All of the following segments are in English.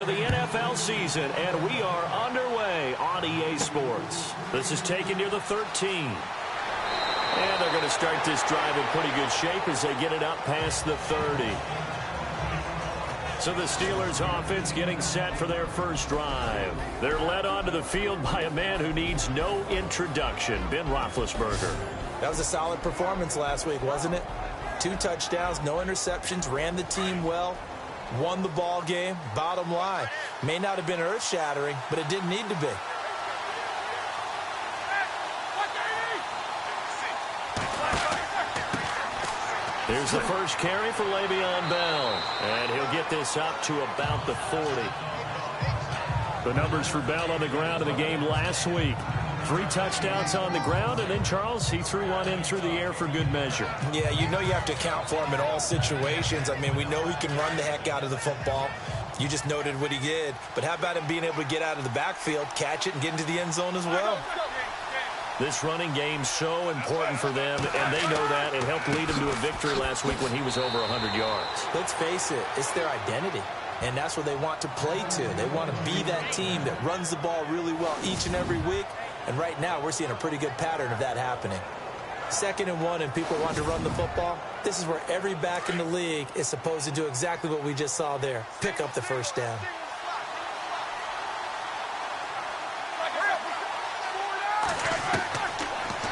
The NFL season, and we are underway on EA Sports. This is taken near the 13. And they're going to start this drive in pretty good shape as they get it up past the 30. So the Steelers offense getting set for their first drive. They're led onto the field by a man who needs no introduction, Ben Roethlisberger. That was a solid performance last week, wasn't it? 2 touchdowns, no interceptions, ran the team well, won the ball game. Bottom line, may not have been earth-shattering, but it didn't need to be. Here's the first carry for Le'Veon Bell, and he'll get this up to about the 40. The numbers for Bell on the ground in the game last week. 3 touchdowns on the ground, and then, Charles, he threw one in through the air for good measure. Yeah, you know you have to account for him in all situations. I mean, we know he can run the heck out of the football. You just noted what he did. But how about him being able to get out of the backfield, catch it, and get into the end zone as well? This running game so important for them, and they know that. It helped lead them to a victory last week when he was over 100 yards. Let's face it, it's their identity. And that's what they want to play to. They want to be that team that runs the ball really well each and every week. And right now, we're seeing a pretty good pattern of that happening. 2nd and 1, and people want to run the football. This is where every back in the league is supposed to do exactly what we just saw there. Pick up the first down.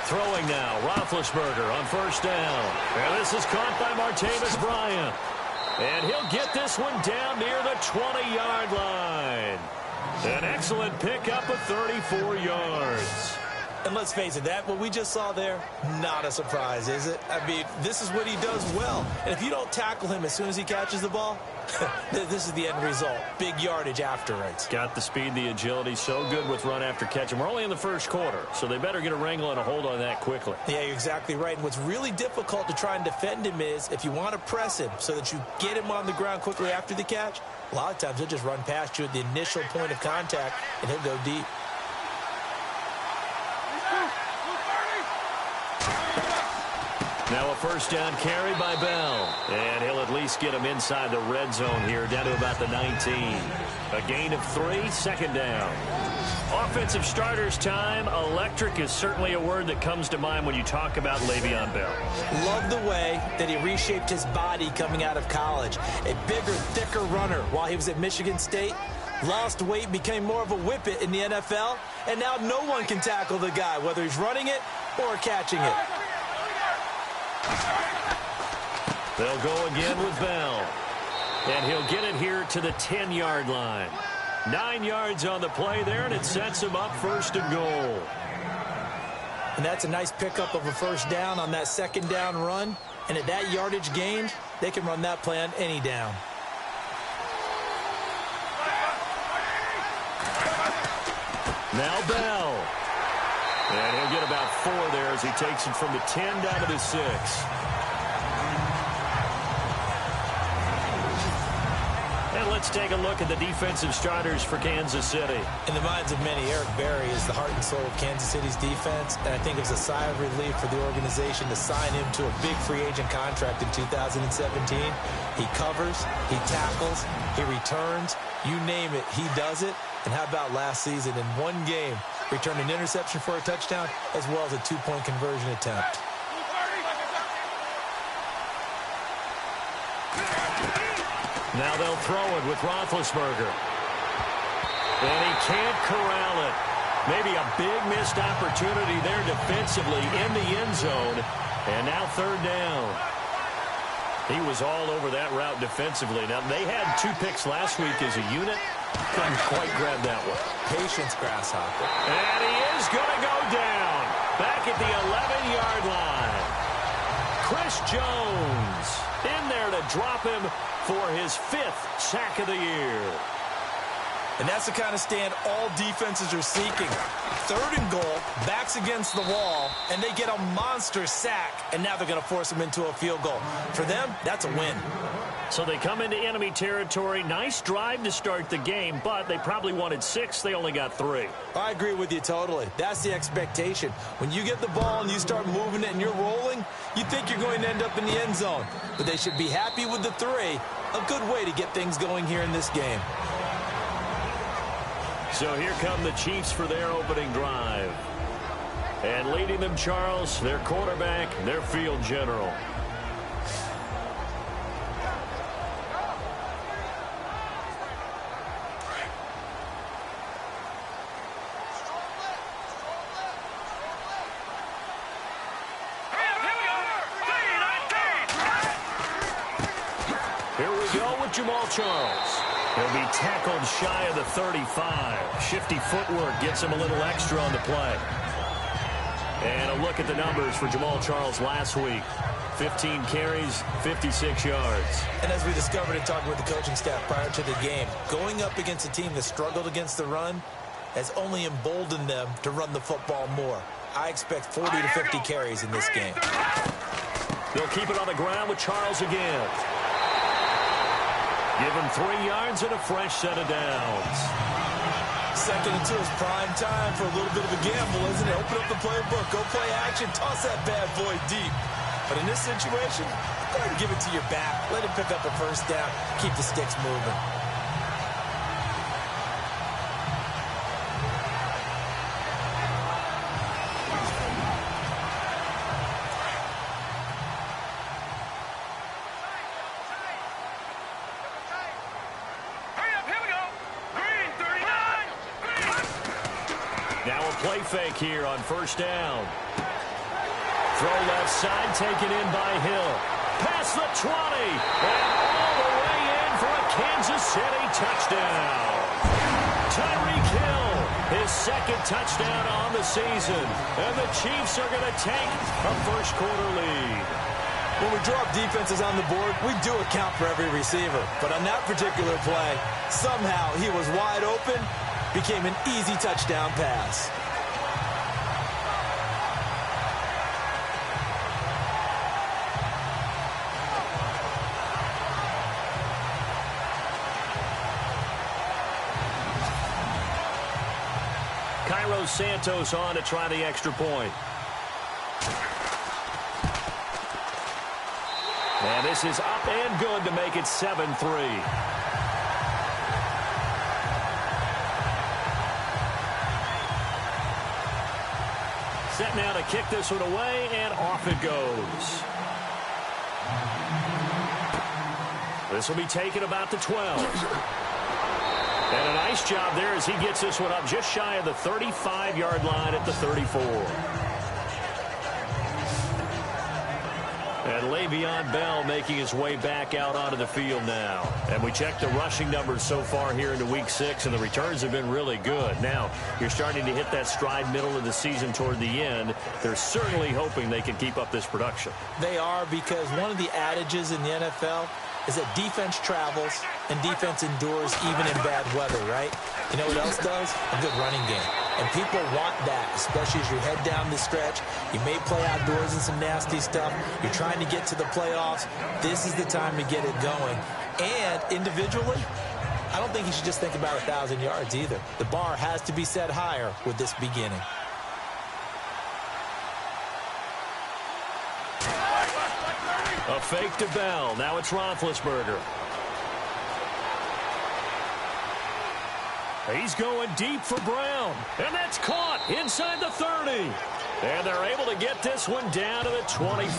Throwing now, Roethlisberger on first down. And this is caught by Martavis Bryant. And he'll get this one down near the 20-yard line. An excellent pickup of 34 yards. And let's face it, what we just saw there, not a surprise, is it? I mean, this is what he does well. And if you don't tackle him as soon as he catches the ball, this is the end result. Big yardage afterwards. Got the speed, the agility, so good with run after catch. And we're only in the first quarter, so they better get a wrangle and a hold on that quickly. Yeah, you're exactly right. And what's really difficult to try and defend him is if you want to press him so that you get him on the ground quickly after the catch, a lot of times he'll just run past you at the initial point of contact, and he'll go deep. Now a first down carry by Bell. And he'll at least get him inside the red zone here, down to about the 19. A gain of 3, 2nd down. Offensive starters time. Electric is certainly a word that comes to mind when you talk about Le'Veon Bell. Love the way that he reshaped his body coming out of college. A bigger, thicker runner while he was at Michigan State. Lost weight, became more of a whippet in the NFL. And now no one can tackle the guy, whether he's running it or catching it. They'll go again with Bell. And he'll get it here to the 10-yard line. 9 yards on the play there, and it sets him up 1st and goal. And that's a nice pickup of a first down on that 2nd down run. And at that yardage gained, they can run that play on any down. Now Bell. And he'll get about 4 there as he takes it from the 10 down to the 6. And let's take a look at the defensive starters for Kansas City. In the minds of many, Eric Berry is the heart and soul of Kansas City's defense, and I think it was a sigh of relief for the organization to sign him to a big free agent contract in 2017. He covers, he tackles, he returns, you name it, he does it. And how about last season in one game, returned an interception for a touchdown as well as a 2-point conversion attempt. Now they'll throw it with Roethlisberger. And he can't corral it. Maybe a big missed opportunity there defensively in the end zone. And now 3rd down. He was all over that route defensively. Now, they had 2 picks last week as a unit. Couldn't quite grab that one. Patience, Grasshopper. And he is going to go down. Back at the 11-yard line. Chris Jones in there to drop him for his 5th sack of the year. And that's the kind of stand all defenses are seeking. 3rd and goal, backs against the wall, and they get a monster sack, and now they're going to force them into a field goal. For them, that's a win. So they come into enemy territory. Nice drive to start the game, but they probably wanted 6. They only got 3. I agree with you totally. That's the expectation. When you get the ball and you start moving it and you're rolling, you think you're going to end up in the end zone. But they should be happy with the 3. A good way to get things going here in this game. So here come the Chiefs for their opening drive. And leading them, Charles, their quarterback, their field general. Here we go with Jamal Charles. He'll be tackled shy of the 35. Shifty footwork gets him a little extra on the play. And a look at the numbers for Jamal Charles last week. 15 carries, 56 yards. And as we discovered in talking with the coaching staff prior to the game, going up against a team that struggled against the run has only emboldened them to run the football more. I expect 40 to 50 carries in this game. They'll keep it on the ground with Charles again. Give him 3 yards and a fresh set of downs. 2nd and 2 is prime time for a little bit of a gamble, isn't it? Open up the playbook, go play action, toss that bad boy deep. But in this situation, go ahead and give it to your back. Let him pick up a first down. Keep the sticks moving. Now a play fake here on first down. Throw left side, taken in by Hill. Past the 20, and all the way in for a Kansas City touchdown. Tyreek Hill, his 2nd touchdown on the season. And the Chiefs are going to take a first-quarter lead. When we drop defenses on the board, we do account for every receiver. But on that particular play, somehow he was wide open, became an easy touchdown pass. Cairo Santos on to try the extra point. And this is up and good to make it 7-3. Set now to kick this one away, and off it goes. This will be taken about the 12. And a nice job there as he gets this one up just shy of the 35-yard line at the 34. And Le'Veon Bell making his way back out onto the field now. And we check the rushing numbers so far here into Week 6, and the returns have been really good. Now, you're starting to hit that stride middle of the season toward the end. They're certainly hoping they can keep up this production. They are, because one of the adages in the NFL is that defense travels and defense endures even in bad weather, right? You know what else does? A good running game. And people want that, especially as you head down the stretch. You may play outdoors in some nasty stuff. You're trying to get to the playoffs. This is the time to get it going. And individually, I don't think you should just think about 1,000 yards either. The bar has to be set higher with this beginning. A fake to Bell. Now it's Roethlisberger. He's going deep for Brown. And that's caught inside the 30. And they're able to get this one down to the 25.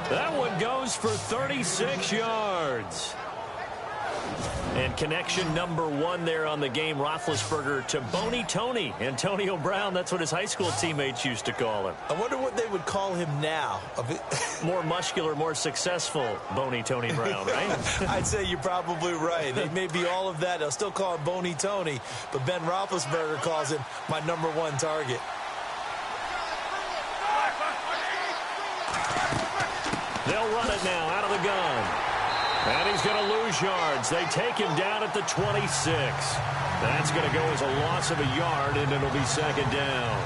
That one goes for 36 yards. And connection number 1 there on the game, Roethlisberger to Boney Tony. Antonio Brown, that's what his high school teammates used to call him. I wonder what they would call him now. More muscular, more successful Boney Tony Brown, right? I'd say you're probably right. They may be all of that. They'll still call him Boney Tony, but Ben Roethlisberger calls him my number 1 target. They'll run it now out of the gun. And he's going to lose yards. They take him down at the 26. That's going to go as a loss of a yard, and it'll be 2nd down.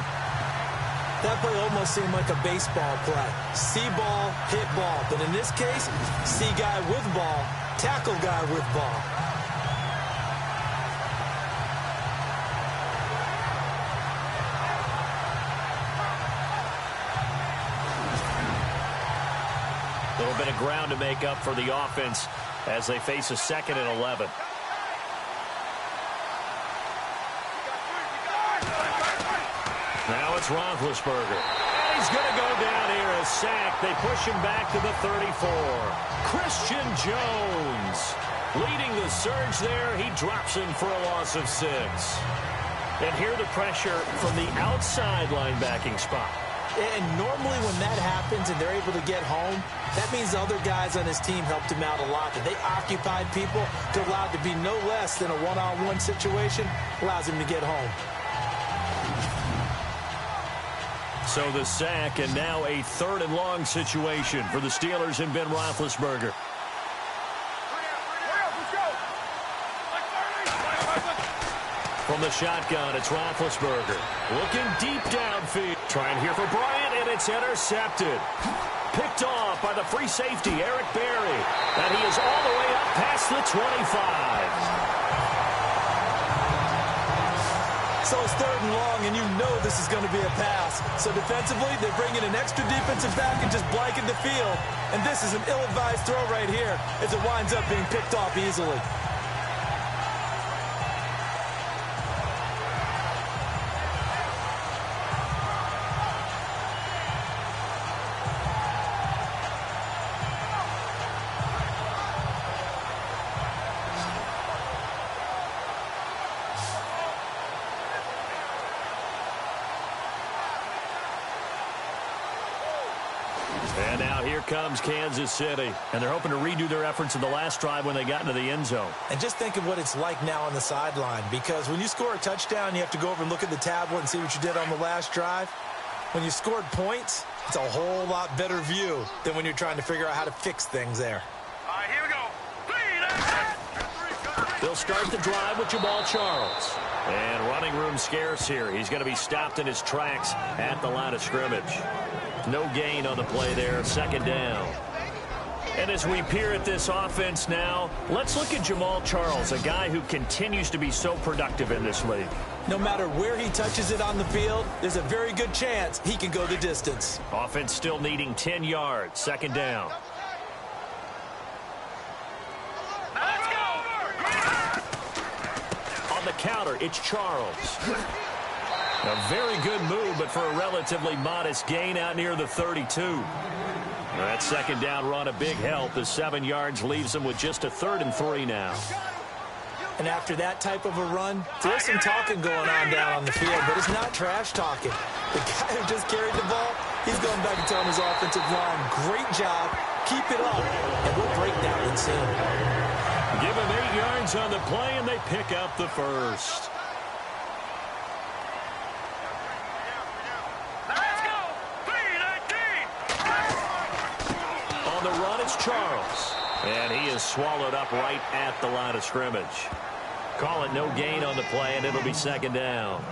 That play almost seemed like a baseball play. See ball, hit ball. But in this case, see guy with ball, tackle guy with ball. A little bit of ground to make up for the offense as they face a 2nd and 11. Now it's Roethlisberger. And he's going to go down here, a sack. They push him back to the 34. Christian Jones leading the surge there. He drops him for a loss of 6. And here the pressure from the outside linebacking spot. And normally when that happens and they're able to get home, that means the other guys on his team helped him out a lot. That they occupied people to allow it to be no less than a one-on-one situation, allows him to get home. So the sack, and now a 3rd and long situation for the Steelers and Ben Roethlisberger. From the shotgun, it's Roethlisberger. Looking deep downfield. Trying here for Bryant, and it's intercepted. Picked off by the free safety, Eric Berry. And he is all the way up past the 25. So it's 3rd and long, and you know this is going to be a pass. So defensively, they're bringing an extra defensive back and just blanking the field. And this is an ill-advised throw right here as it winds up being picked off easily. And now here comes Kansas City. And they're hoping to redo their efforts in the last drive when they got into the end zone. And just think of what it's like now on the sideline, because when you score a touchdown, you have to go over and look at the tablet and see what you did on the last drive. When you scored points, it's a whole lot better view than when you're trying to figure out how to fix things there. All right, here we go. They'll start the drive with Jamal Charles. And running room scarce here. He's going to be stopped in his tracks at the line of scrimmage. No gain on the play there, 2nd down. And as we peer at this offense now, let's look at Jamal Charles, a guy who continues to be so productive in this league. No matter where he touches it on the field, there's a very good chance he can go the distance. Offense still needing 10 yards, 2nd down. Let's go. On the counter, it's Charles. A very good move, but for a relatively modest gain out near the 32. That 2nd down run a big help. The 7 yards leaves them with just a 3rd and 3 now. And after that type of a run, there's some talking going on the field, but it's not trash talking. The guy who just carried the ball, he's going back and telling his offensive line, great job, keep it up, and we'll break that one soon. Give him 8 yards on the play, and they pick up the 1st. On the run, it's Charles. And he is swallowed up right at the line of scrimmage. Call it no gain on the play, and it'll be 2nd down.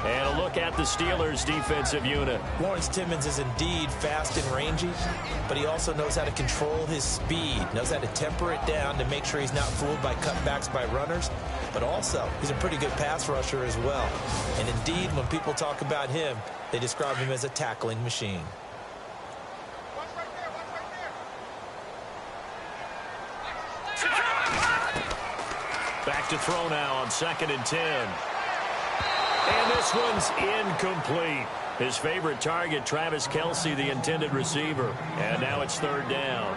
And a look at the Steelers' defensive unit. Lawrence Timmons is indeed fast and rangy, but he also knows how to control his speed, knows how to temper it down to make sure he's not fooled by cutbacks by runners, but also he's a pretty good pass rusher as well. And indeed, when people talk about him, they describe him as a tackling machine. Back to throw now on 2nd and 10. And this one's incomplete. His favorite target, Travis Kelce, the intended receiver. And now it's 3rd down.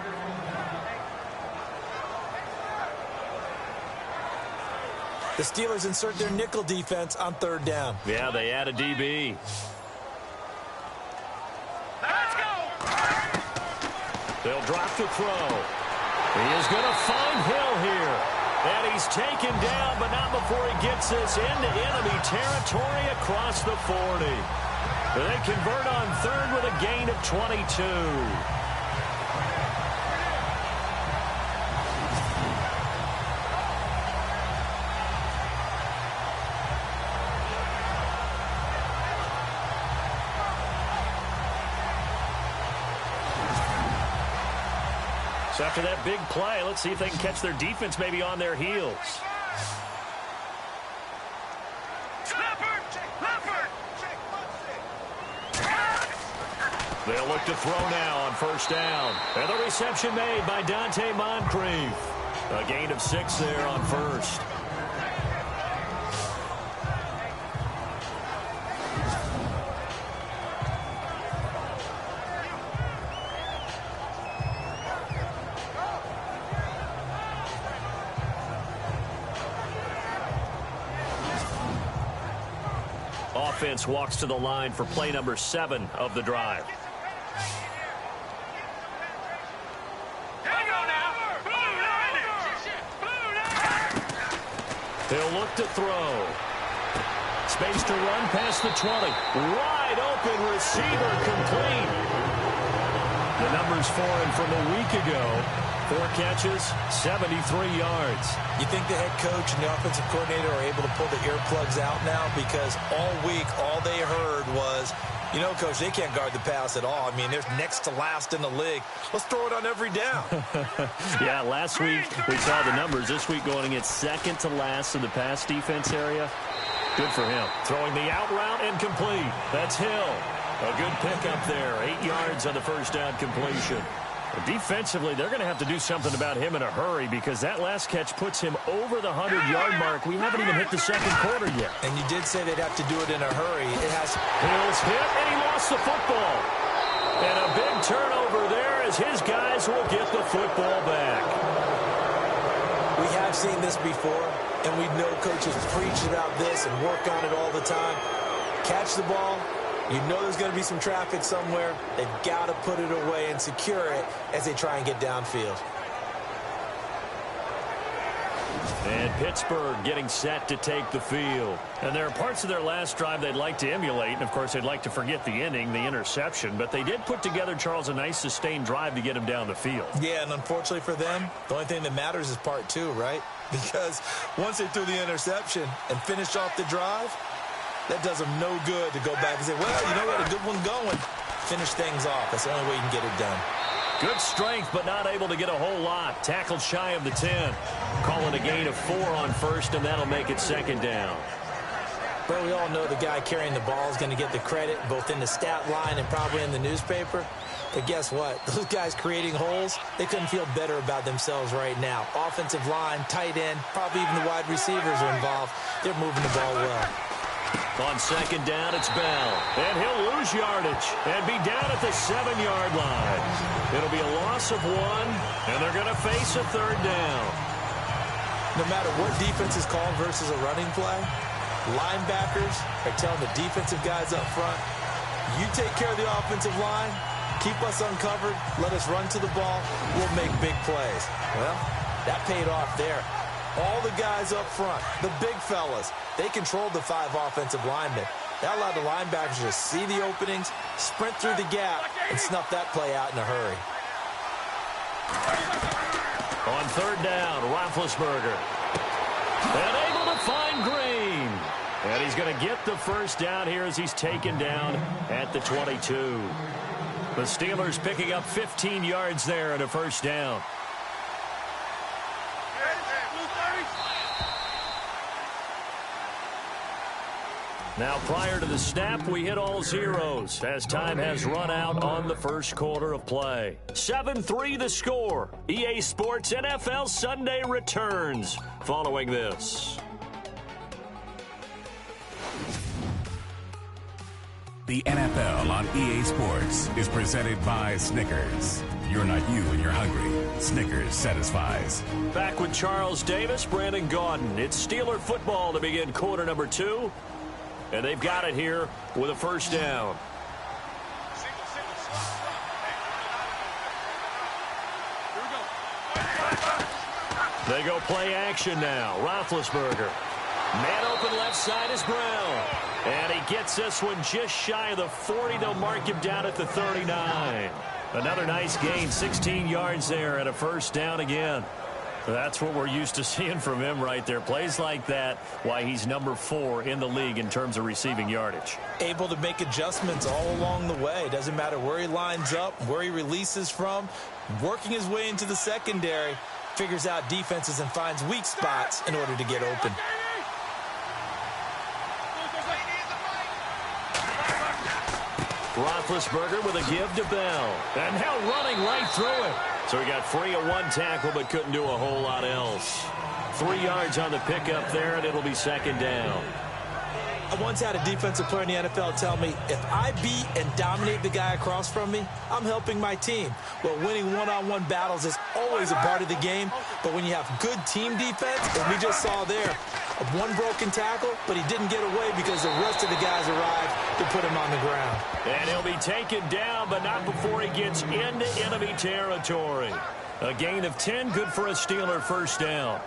The Steelers insert their nickel defense on 3rd down. Yeah, they add a DB. Let's go. They'll drop the throw. He is going to find Hill here. And he's taken down, but not before he gets this into enemy territory across the 40. They convert on 3rd with a gain of 22. So after that big play, let's see if they can catch their defense maybe on their heels. They'll look to throw now on 1st down. And the reception made by Dante Moncrief. A gain of 6 there on 1st. Offense walks to the line for play number 7 of the drive. He'll look to throw. Space to run past the 20. Wide open receiver complete. The numbers for him from a week ago. 4 catches, 73 yards. You think the head coach and the offensive coordinator are able to pull the earplugs out now? Because all week, all they heard was, you know, Coach, they can't guard the pass at all. I mean, they're next to last in the league. Let's throw it on every down. Yeah, last week we saw the numbers. This week going against second to last in the pass defense area. Good for him. Throwing the out route and complete. That's Hill. A good pickup there. 8 yards on the first down completion. Defensively, they're going to have to do something about him in a hurry because that last catch puts him over the 100-yard mark. We haven't even hit the second quarter yet. And you did say they'd have to do it in a hurry. It has. Hill's hit, and he lost the football. And a big turnover there as his guys will get the football back. We have seen this before, and we know coaches preach about this and work on it all the time. Catch the ball. You know there's going to be some traffic somewhere. They've got to put it away and secure it as they try and get downfield. And Pittsburgh getting set to take the field. And there are parts of their last drive they'd like to emulate. And, of course, they'd like to forget the ending, the interception. But they did put together, Charles, a nice sustained drive to get him down the field. Yeah, and unfortunately for them, the only thing that matters is part 2, right? Because once they threw the interception and finished off the drive, that does them no good to go back and say, well, you know, we had a good one going. Finish things off. That's the only way you can get it done. Good strength, but not able to get a whole lot. Tackled shy of the 10. Call it a gain of 4 on first, and that'll make it second down. But we all know the guy carrying the ball is going to get the credit, both in the stat line and probably in the newspaper. But guess what? Those guys creating holes, they couldn't feel better about themselves right now. Offensive line, tight end, probably even the wide receivers are involved. They're moving the ball well. On second down, it's Bell. And he'll lose yardage and be down at the 7-yard line. It'll be a loss of 1, and they're going to face a third down. No matter what defense is called versus a running play, linebackers are telling the defensive guys up front, you take care of the offensive line, keep us uncovered, let us run to the ball, we'll make big plays. Well, that paid off there. All the guys up front, the big fellas, they controlled the 5 offensive linemen. That allowed the linebackers to see the openings, sprint through the gap, and snuff that play out in a hurry. On third down, Roethlisberger. And able to find Green. And he's going to get the first down here as he's taken down at the 22. The Steelers picking up 15 yards there at a first down. Now, prior to the snap, we hit all zeros as time has run out on the first quarter of play. 7-3 the score. EA Sports NFL Sunday returns following this. The NFL on EA Sports is presented by Snickers. You're not you when you're hungry. Snickers satisfies. Back with Charles Davis, Brandon Gaudin. It's Steeler football to begin quarter number 2. And they've got it here with a first down. They go play action now. Roethlisberger. Man open left side is Brown. And he gets this one just shy of the 40. They'll mark him down at the 39. Another nice gain, 16 yards there and a first down again. That's what we're used to seeing from him right there. Plays like that, why he's number 4 in the league in terms of receiving yardage. Able to make adjustments all along the way. Doesn't matter where he lines up, where he releases from. Working his way into the secondary, figures out defenses and finds weak spots in order to get open. Roethlisberger with a give to Bell. And now running right through it. So he got free of 1 tackle but couldn't do a whole lot else. 3 yards on the pickup there, and it'll be second down. I once had a defensive player in the NFL tell me, if I beat and dominate the guy across from me, I'm helping my team. Well, winning one-on-one battles is always a part of the game, but when you have good team defense, as we just saw there, One broken tackle, but he didn't get away because the rest of the guys arrived to put him on the ground. And he'll be taken down, but not before he gets into enemy territory. A gain of 10, good for a Steeler first down.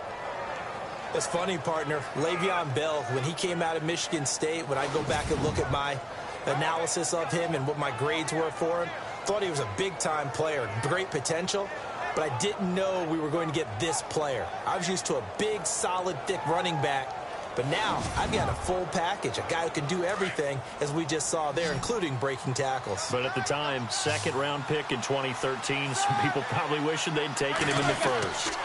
It's funny, partner. Le'Veon Bell, when he came out of Michigan State, when I go back and look at my analysis of him and what my grades were for him, thought he was a big-time player, great potential, but I didn't know we were going to get this player. I was used to a big, solid, thick running back, but now I've got a full package, a guy who can do everything, as we just saw there, including breaking tackles. But at the time, second-round pick in 2013, some people probably wishing they'd taken him in the first.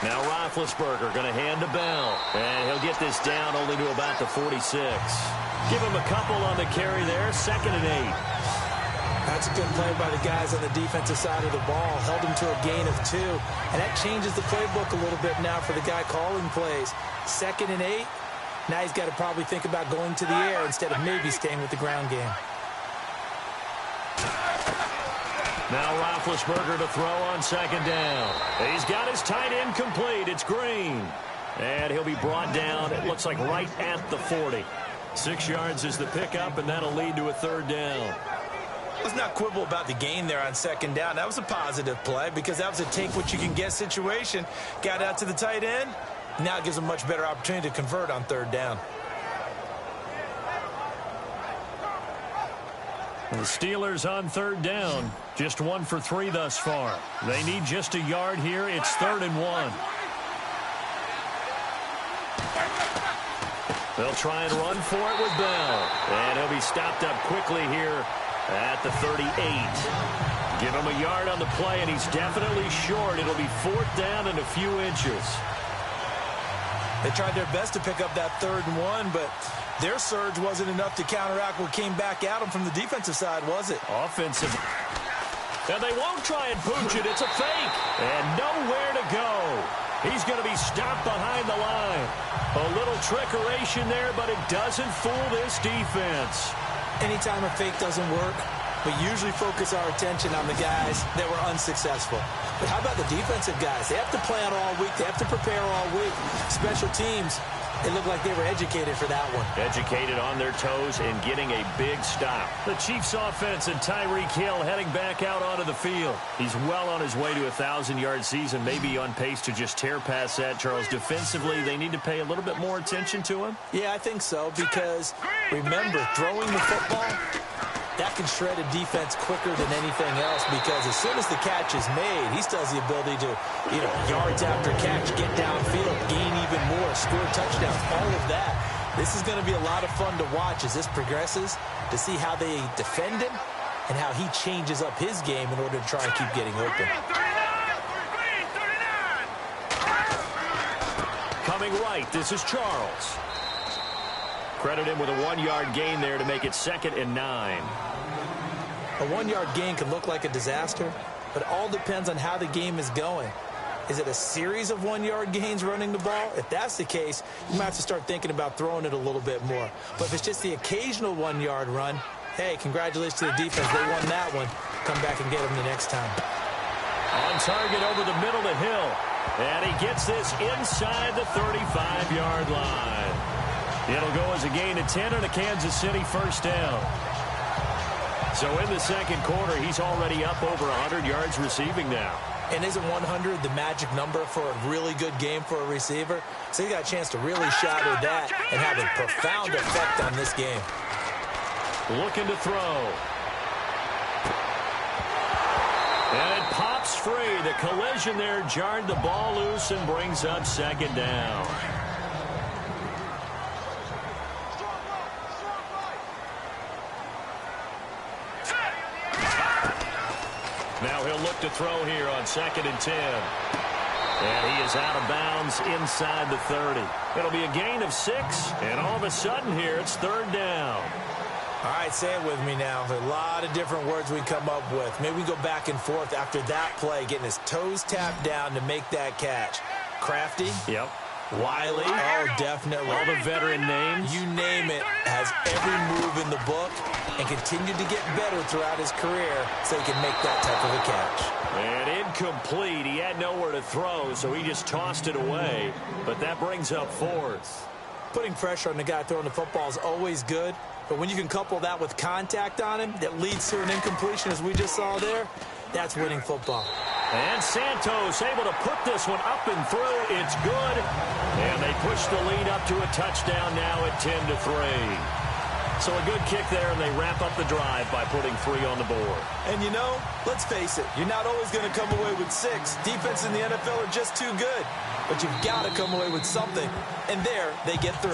Now Roethlisberger going to hand to Bell, and he'll get this down only to about the 46. Give him a couple on the carry there, 2nd and 8. That's a good play by the guys on the defensive side of the ball. Held him to a gain of 2. And that changes the playbook a little bit now for the guy calling plays. 2nd and 8. Now he's got to probably think about going to the air instead of maybe staying with the ground game. Now Roethlisberger to throw on 2nd down. He's got his tight end complete. It's Green. And he'll be brought down, it looks like right at the 40. 6 yards is the pickup, and that'll lead to a 3rd down. Let's not quibble about the gain there on 2nd down. That was a positive play because that was a take-what-you-can-get situation. Got out to the tight end. Now it gives him a much better opportunity to convert on 3rd down. The Steelers on 3rd down. Just 1 for 3 thus far. They need just a yard here. It's 3rd and 1. They'll try and run for it with Bell. And he'll be stopped up quickly here at the 38. Give him a yard on the play, and he's definitely short. It'll be 4th down and a few inches. They tried their best to pick up that 3rd and 1, but their surge wasn't enough to counteract what came back at them from the defensive side, was it? Offensive. And they won't try and pooch it. It's a fake. And nowhere to go. He's going to be stopped behind the line. A little trickeration there, but it doesn't fool this defense. Anytime a fake doesn't work, we usually focus our attention on the guys that were unsuccessful. But how about the defensive guys? They have to plan all week. They have to prepare all week. Special teams, it looked like they were educated for that one. Educated on their toes and getting a big stop. The Chiefs offense and Tyreek Hill heading back out onto the field. He's well on his way to a 1,000-yard season, maybe on pace to just tear past that, Charles. Defensively, they need to pay a little bit more attention to him. Yeah, I think so, because remember, throwing the football, that can shred a defense quicker than anything else, because as soon as the catch is made, he still has the ability to, yards after catch, get downfield, gain even more, score touchdowns, all of that. This is going to be a lot of fun to watch as this progresses, to see how they defend him and how he changes up his game in order to try and keep getting open. Coming right, this is Charles. Credit him with a 1-yard gain there to make it 2nd and 9. A 1-yard gain can look like a disaster, but it all depends on how the game is going. Is it a series of 1-yard gains running the ball? If that's the case, you might have to start thinking about throwing it a little bit more. But if it's just the occasional 1-yard run, hey, congratulations to the defense. They won that one. Come back and get them the next time. On target over the middle to Hill. And he gets this inside the 35-yard line. It'll go as a gain of 10 and a Kansas City first down. So in the second quarter, he's already up over 100 yards receiving now. And isn't 100 the magic number for a really good game for a receiver? So he got a chance to really shadow that and have a profound effect on this game. Looking to throw. And it pops free. The collision there jarred the ball loose and brings up 2nd down. Now he'll look to throw here on 2nd and 10. And he is out of bounds inside the 30. It'll be a gain of 6. And all of a sudden here, it's 3rd down. All right, say it with me now. There are a lot of different words we come up with. Maybe we go back and forth after that play, getting his toes tapped down to make that catch. Crafty? Yep. Wiley? Oh, definitely. All the veteran names? You name it. Has every move in the book and continued to get better throughout his career so he can make that type of a catch. And incomplete. He had nowhere to throw, so he just tossed it away. But that brings up 4th. putting pressure on the guy throwing the football is always good, but when you can couple that with contact on him that leads to an incompletion, as we just saw there, that's winning football. And Santos able to put this one up and through. It's good. And they push the lead up to a touchdown now at 10-3. So a good kick there, and they wrap up the drive by putting 3 on the board. And, you know, let's face it, you're not always going to come away with 6. Defense in the NFL are just too good. But you've got to come away with something. And there, they get 3.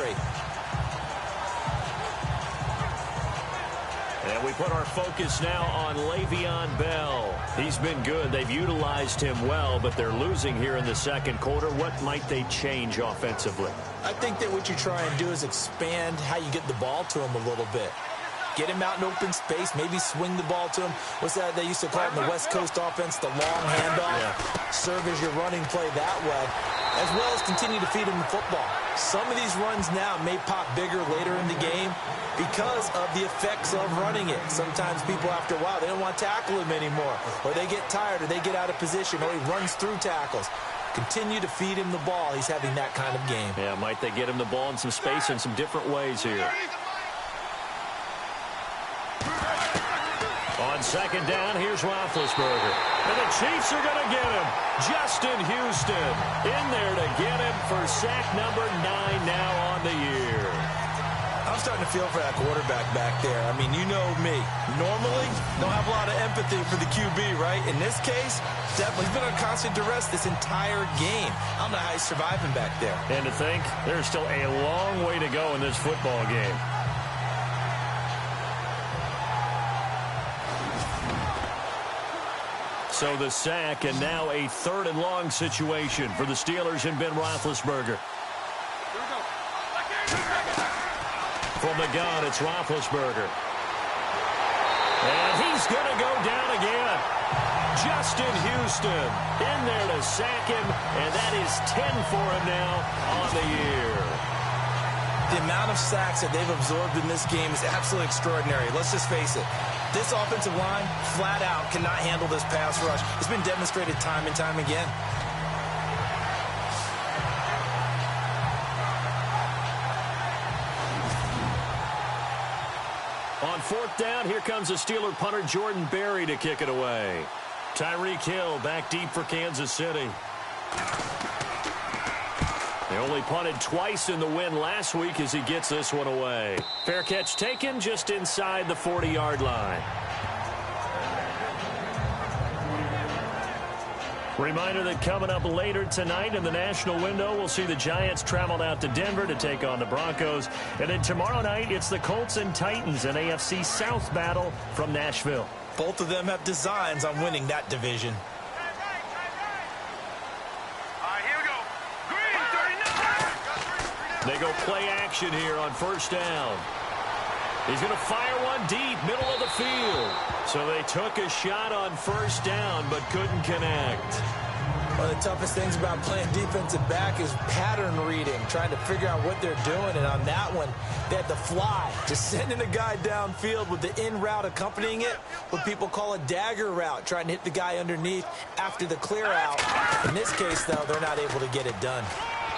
And we put our focus now on Le'Veon Bell. He's been good. They've utilized him well, but they're losing here in the second quarter. What might they change offensively? I think that what you try and do is expand how you get the ball to him a little bit. Get him out in open space, maybe swing the ball to him. What's that they used to call it in the West Coast offense, the long handoff? Yeah. Serve as your running play that way, as well as continue to feed him the football. Some of these runs now may pop bigger later in the game because of the effects of running it. Sometimes people, after a while, they don't want to tackle him anymore, or they get tired, or they get out of position, or he runs through tackles. Continue to feed him the ball. He's having that kind of game. Yeah, might they get him the ball in some space in some different ways here. On second down, here's Roethlisberger. And the Chiefs are going to get him. Justin Houston in there to get him for sack number 9 now on the year. I'm starting to feel for that quarterback back there. I mean, you know me. Normally, don't have a lot of empathy for the QB, right? In this case, definitely he's been on constant duress this entire game. I don't know how he's surviving back there. And to think, there's still a long way to go in this football game. So the sack, and now a 3rd and long situation for the Steelers and Ben Roethlisberger. From the gun, it's Roethlisberger. And he's going to go down again. Justin Houston in there to sack him, and that is 10 for him now on the year. The amount of sacks that they've absorbed in this game is absolutely extraordinary. Let's just face it. This offensive line, flat out, cannot handle this pass rush. It's been demonstrated time and time again. On 4th down, here comes the Steeler punter Jordan Berry to kick it away. Tyreek Hill back deep for Kansas City. They only punted twice in the win last week as he gets this one away. Fair catch taken just inside the 40-yard line. Reminder that coming up later tonight in the national window, we'll see the Giants travel out to Denver to take on the Broncos. And then tomorrow night, it's the Colts and Titans, an AFC South battle from Nashville. Both of them have designs on winning that division. They go play action here on 1st down. He's going to fire one deep, middle of the field. So they took a shot on 1st down, but couldn't connect. One of the toughest things about playing defensive back is pattern reading, trying to figure out what they're doing. And on that one, they had to fly, just sending a guy downfield with the in route accompanying it, what people call a dagger route, trying to hit the guy underneath after the clear out. In this case, though, they're not able to get it done.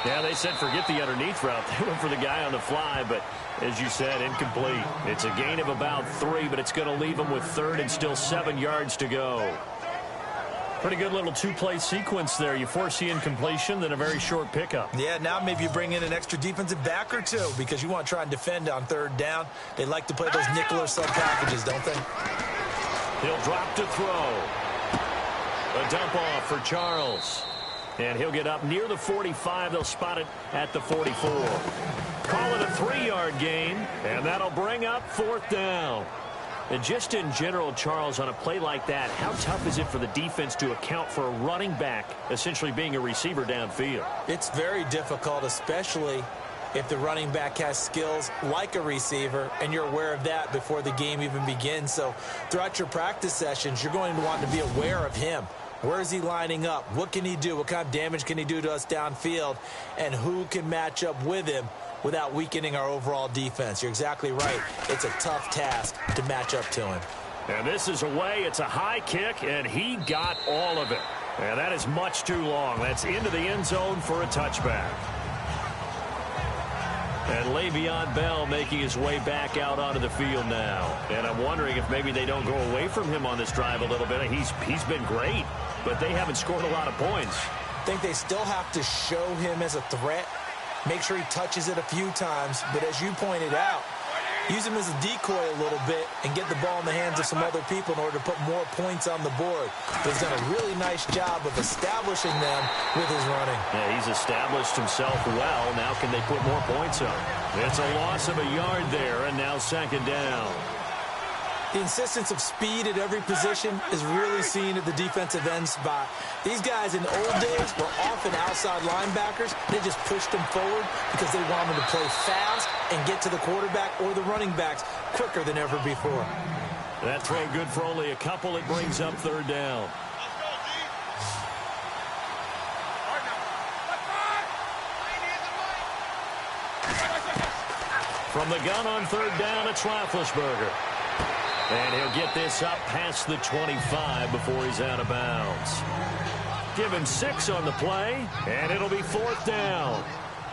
Yeah, they said forget the underneath route. They went for the guy on the fly, but as you said, incomplete. It's a gain of about 3, but it's going to leave them with 3rd and still 7 yards to go. Pretty good little 2-play sequence there. You force the incompletion, then a very short pickup. Yeah, now maybe you bring in an extra defensive back or 2 because you want to try and defend on 3rd down. They like to play those nickel or sub packages, don't they? He'll drop to throw. A dump off for Charles. And he'll get up near the 45. They'll spot it at the 44. Call it a 3-yard gain, and that'll bring up 4th down. And just in general, Charles, on a play like that, how tough is it for the defense to account for a running back essentially being a receiver downfield? It's very difficult, especially if the running back has skills like a receiver, and you're aware of that before the game even begins. So throughout your practice sessions, you're going to want to be aware of him. Where is he lining up? What can he do? What kind of damage can he do to us downfield? And who can match up with him without weakening our overall defense? You're exactly right. It's a tough task to match up to him. And this is away. It's a high kick, and he got all of it. And that is much too long. That's into the end zone for a touchback. And Le'Veon Bell making his way back out onto the field now. And I'm wondering if maybe they don't go away from him on this drive a little bit. He's been great, but they haven't scored a lot of points. I think they still have to show him as a threat. Make sure he touches it a few times. But as you pointed out, use him as a decoy a little bit and get the ball in the hands of some other people in order to put more points on the board. But he's done a really nice job of establishing them with his running. Yeah, he's established himself well. Now can they put more points on? It's a loss of a yard there, and now second down. The insistence of speed at every position is really seen at the defensive end spot. These guys in the old days were often outside linebackers. They just pushed them forward because they wanted to play fast and get to the quarterback or the running backs quicker than ever before. That throw good for only a couple. It brings up third down. From the gun on third down, it's Roethlisberger. And he'll get this up past the 25 before he's out of bounds. Give him 6 on the play, and it'll be fourth down.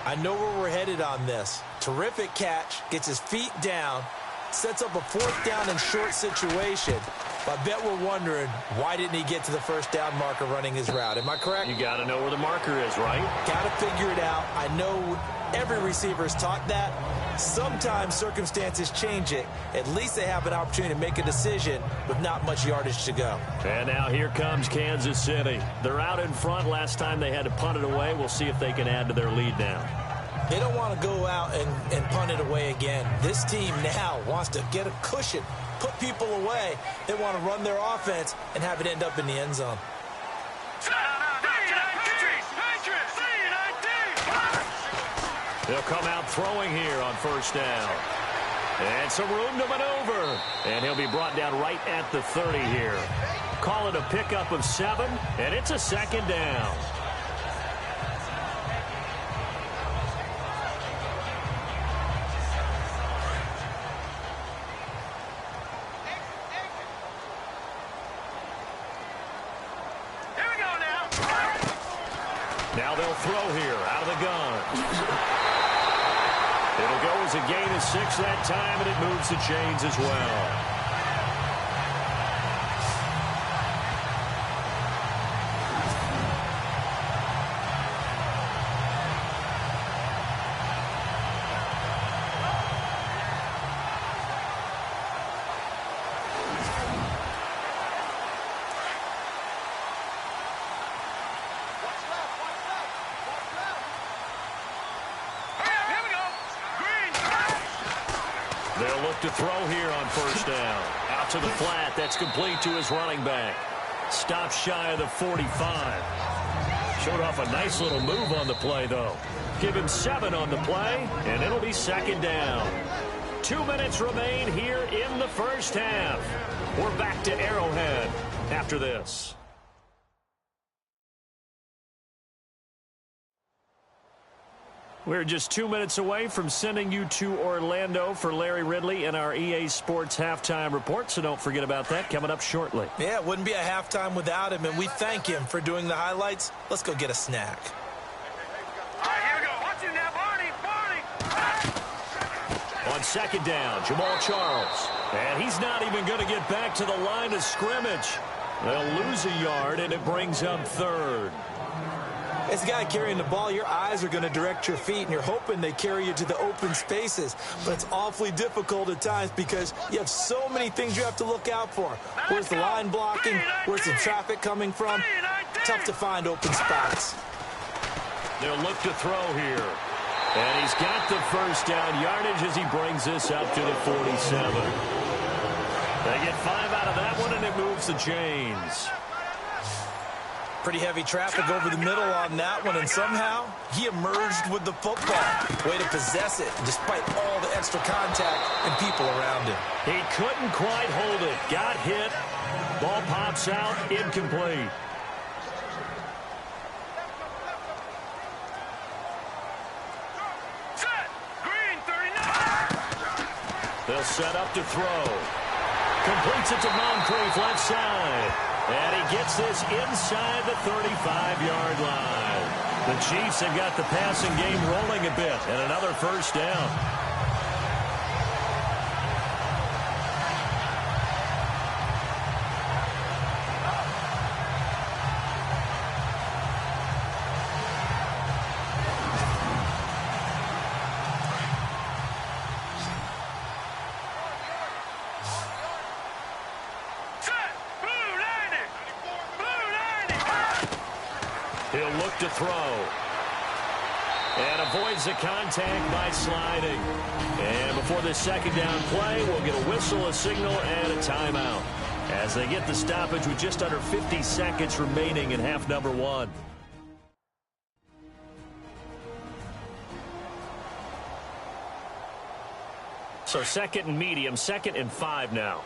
I know where we're headed on this. Terrific catch, gets his feet down, sets up a fourth down and short situation. But I bet we're wondering, why didn't he get to the first down marker running his route? Am I correct? You got to know where the marker is, right? Got to figure it out. I know every receiver is taught that. Sometimes circumstances change it. At least they have an opportunity to make a decision with not much yardage to go. And now here comes Kansas City. They're out in front. Last time they had to punt it away. We'll see if they can add to their lead now. They don't want to go out and punt it away again. This team now wants to get a cushion, put people away. They want to run their offense and have it end up in the end zone. They'll come out throwing here on first down. And some room to maneuver. And he'll be brought down right at the 30 here. Call it a pickup of 7, and it's a second down. Here we go now. Now they'll throw here out of the gun. It'll go as a gain of 6 that time, and it moves the chains as well. They'll look to throw here on first down. Out to the flat. That's complete to his running back. Stop shy of the 45. Showed off a nice little move on the play, though. Give him 7 on the play, and it'll be second down. 2 minutes remain here in the first half. We're back to Arrowhead after this. We're just 2 minutes away from sending you to Orlando for Larry Ridley and our EA Sports Halftime Report, so don't forget about that coming up shortly. Yeah, it wouldn't be a halftime without him, and we thank him for doing the highlights. Let's go get a snack. All right, here we go. Watch him now, Barney. On second down, Jamal Charles. And he's not even going to get back to the line of scrimmage. They'll lose a yard, and it brings up third. As a guy carrying the ball, your eyes are going to direct your feet, and you're hoping they carry you to the open spaces. But it's awfully difficult at times because you have so many things you have to look out for. Where's the line blocking? Where's the traffic coming from? Tough to find open spots. They'll look to throw here. And he's got the first down yardage as he brings this up to the 47. They get 5 out of that one, and it moves the chains. Pretty heavy traffic over the middle on that one, and somehow he emerged with the football. Way to possess it, despite all the extra contact and people around him. He couldn't quite hold it. Got hit. Ball pops out, incomplete. Set. Green, 39. They'll set up to throw. Completes it to Moncrief, left side. And he gets this inside the 35-yard line. The Chiefs have got the passing game rolling a bit, and another first down. He'll look to throw. And avoids the contact by sliding. And before this second down play, we'll get a whistle, a signal, and a timeout, as they get the stoppage with just under 50 seconds remaining in half number one. So second and medium, 2nd and 5 now.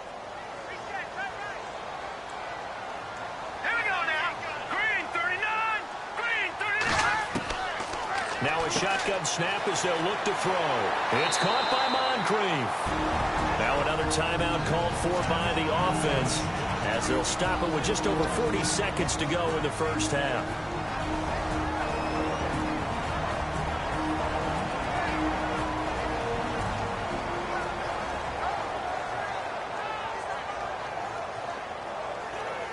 Now a shotgun snap as they'll look to throw. It's caught by Moncrief. Now another timeout called for by the offense, as they'll stop it with just over 40 seconds to go in the first half.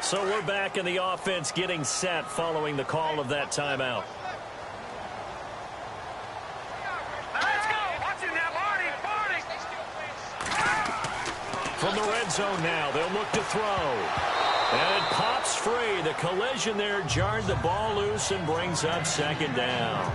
So we're back in the offense getting set following the call of that timeout. From the red zone now, they'll look to throw. And it pops free. The collision there jarred the ball loose and brings up second down.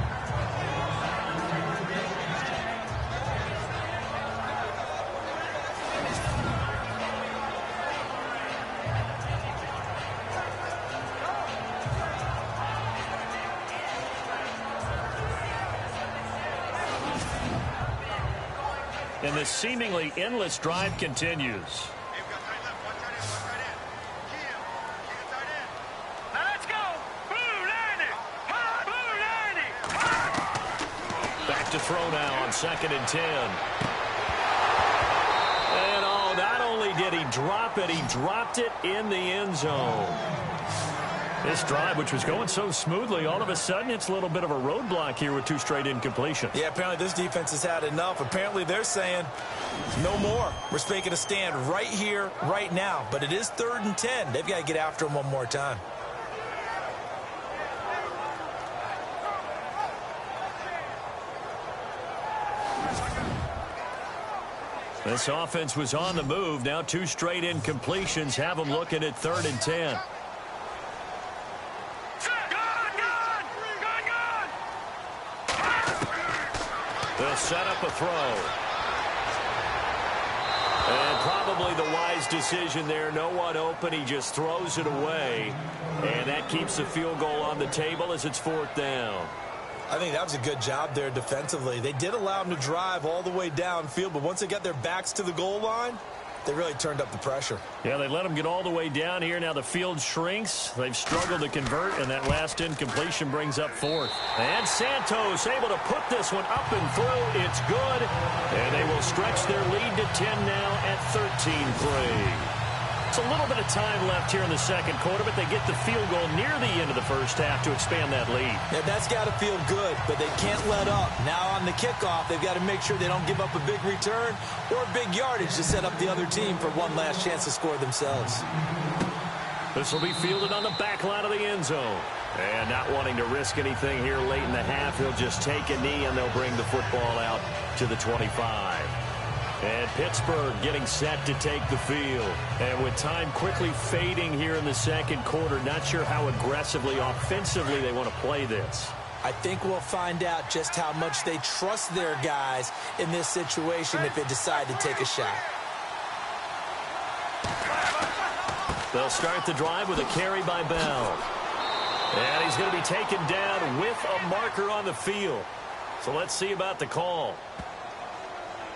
And this seemingly endless drive continues. Back to throw now on 2nd and 10. And oh, not only did he drop it, he dropped it in the end zone. This drive, which was going so smoothly, all of a sudden it's a little bit of a roadblock here with 2 straight incompletions. Yeah, apparently this defense has had enough. Apparently they're saying no more. We're making a stand right here, right now. But it is 3rd and 10. They've got to get after him one more time. This offense was on the move. Now 2 straight incompletions have them looking at 3rd and 10. They'll set up a throw. And probably the wise decision there. No one open. He just throws it away. And that keeps the field goal on the table as it's 4th down. I think that was a good job there defensively. They did allow him to drive all the way downfield, but once they got their backs to the goal line, they really turned up the pressure. Yeah, they let them get all the way down here. Now the field shrinks. They've struggled to convert, and that last incompletion brings up 4th. And Santos able to put this one up and through. It's good. And they will stretch their lead to 10 now at 13-3. It's a little bit of time left here in the second quarter, but they get the field goal near the end of the first half to expand that lead. Yeah, that's got to feel good, but they can't let up. Now on the kickoff, they've got to make sure they don't give up a big return or big yardage to set up the other team for one last chance to score themselves. This will be fielded on the back line of the end zone. And not wanting to risk anything here late in the half, he'll just take a knee, and they'll bring the football out to the 25. And Pittsburgh getting set to take the field. And with time quickly fading here in the second quarter, not sure how aggressively, offensively they want to play this. I think we'll find out just how much they trust their guys in this situation if they decide to take a shot. They'll start the drive with a carry by Bell. And he's going to be taken down with a marker on the field. So let's see about the call.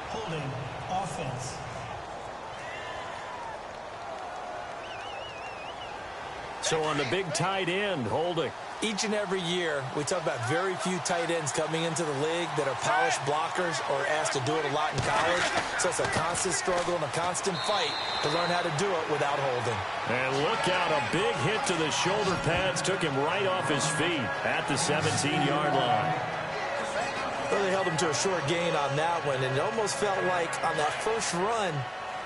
Holding offense. So on the big tight end, holding. Each and every year, we talk about very few tight ends coming into the league that are polished blockers or asked to do it a lot in college. So it's a constant struggle and a constant fight to learn how to do it without holding. And look out, a big hit to the shoulder pads took him right off his feet at the 17-yard line. Really held him to a short gain on that one, and it almost felt like on that first run,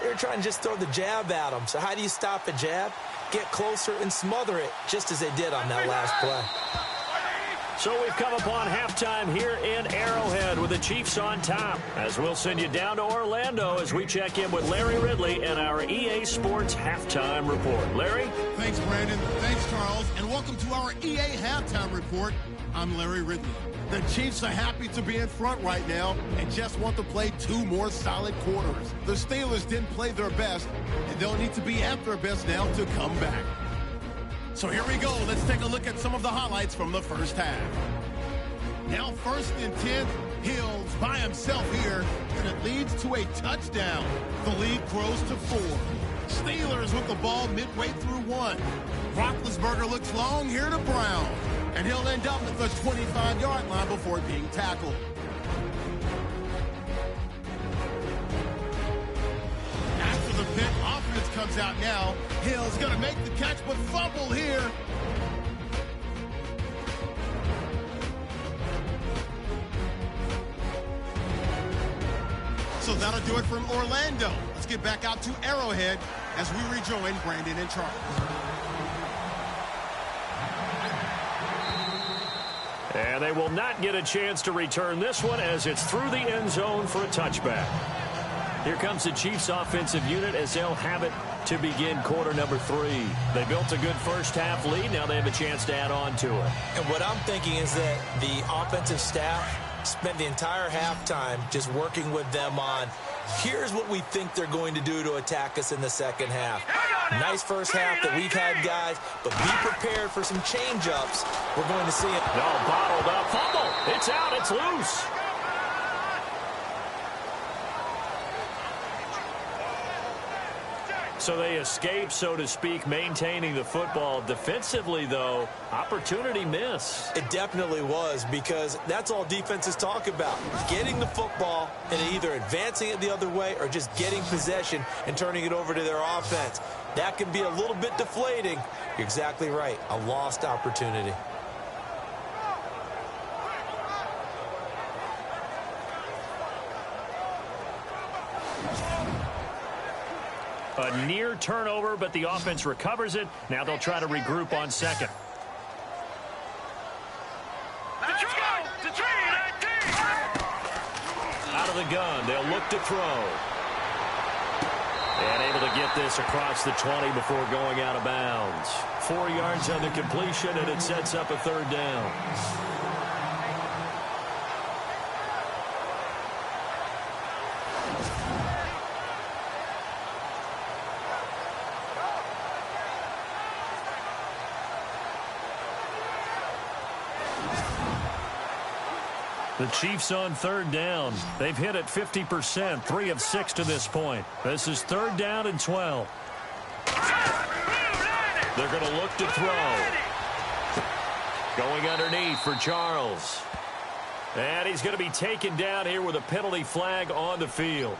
they were trying to just throw the jab at him. So how do you stop a jab? Get closer and smother it, just as they did on that last play. So we've come upon halftime here in Arrowhead with the Chiefs on top. As we'll send you down to Orlando as we check in with Larry Ridley and our EA Sports Halftime Report. Larry? Thanks, Brandon. Thanks, Charles. And welcome to our EA Halftime Report. I'm Larry Ridley. The Chiefs are happy to be in front right now and just want to play 2 more solid quarters. The Steelers didn't play their best, and they'll need to be at their best now to come back. So here we go. Let's take a look at some of the highlights from the first half. Now 1st and 10, Hills by himself here, and it leads to a touchdown. The lead grows to 4. Steelers with the ball midway through 1. Roethlisberger looks long here to Brown, and he'll end up at the 25-yard line before being tackled. After the pick, offense comes out now. Hill's going to make the catch, but fumble here. So that'll do it from Orlando. Let's get back out to Arrowhead as we rejoin Brandon and Charles. And they will not get a chance to return this one as it's through the end zone for a touchback. Here comes the Chiefs offensive unit as they'll have it to begin quarter number 3. They built a good first half lead. Now they have a chance to add on to it. And what I'm thinking is that the offensive staff spent the entire halftime just working with them on, here's what we think they're going to do to attack us in the second half. Nice first half that we've had, guys, but be prepared for some change-ups. We're going to see it. No, bottled up. Fumble. It's out. It's loose. So they escape, so to speak, maintaining the football. Defensively, though, opportunity miss. It definitely was, because that's all defenses talk about. Getting the football and either advancing it the other way or just getting possession and turning it over to their offense. That can be a little bit deflating. You're exactly right. A lost opportunity. A near turnover, but the offense recovers it. Now they'll try to regroup on second. Out of the gun, they'll look to throw. And able to get this across the 20 before going out of bounds. 4 yards on the completion, and it sets up a 3rd down. The Chiefs on 3rd down. They've hit it 50%, 3 of 6 to this point. This is 3rd down and 12. They're going to look to throw. Going underneath for Charles. And he's going to be taken down here with a penalty flag on the field.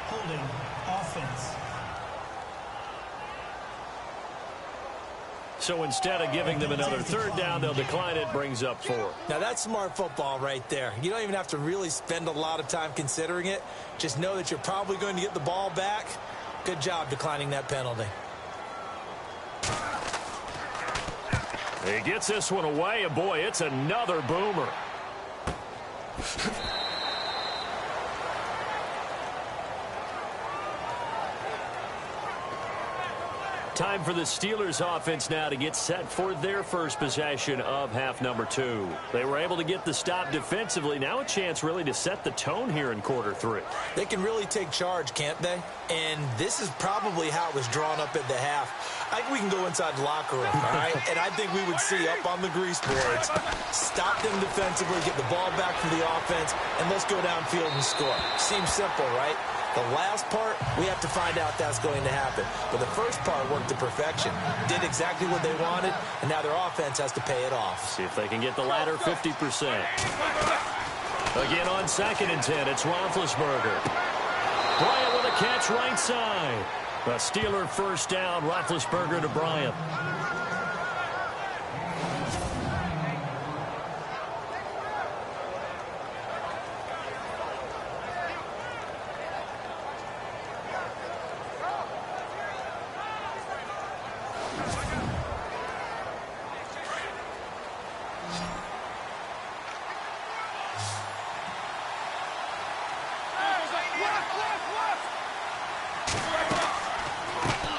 Holding offense. So instead of giving them another 3rd down, they'll decline it, brings up 4. Now, that's smart football right there. You don't even have to really spend a lot of time considering it. Just know that you're probably going to get the ball back. Good job declining that penalty. He gets this one away, and boy, it's another boomer. Time for the Steelers offense now to get set for their first possession of half number 2. They were able to get the stop defensively. Now a chance really to set the tone here in quarter 3. They can really take charge, can't they? And this is probably how it was drawn up at the half. I think we can go inside the locker room, all right? And I think we would see up on the grease boards, stop them defensively, get the ball back to the offense, and let's go downfield and score. Seems simple, right? The last part, we have to find out that's going to happen. But the first part worked to perfection. Did exactly what they wanted, and now their offense has to pay it off. See if they can get the latter 50%. Again on 2nd and 10, it's Roethlisberger. Bryant with a catch right side. A Steeler first down, Roethlisberger to Bryant.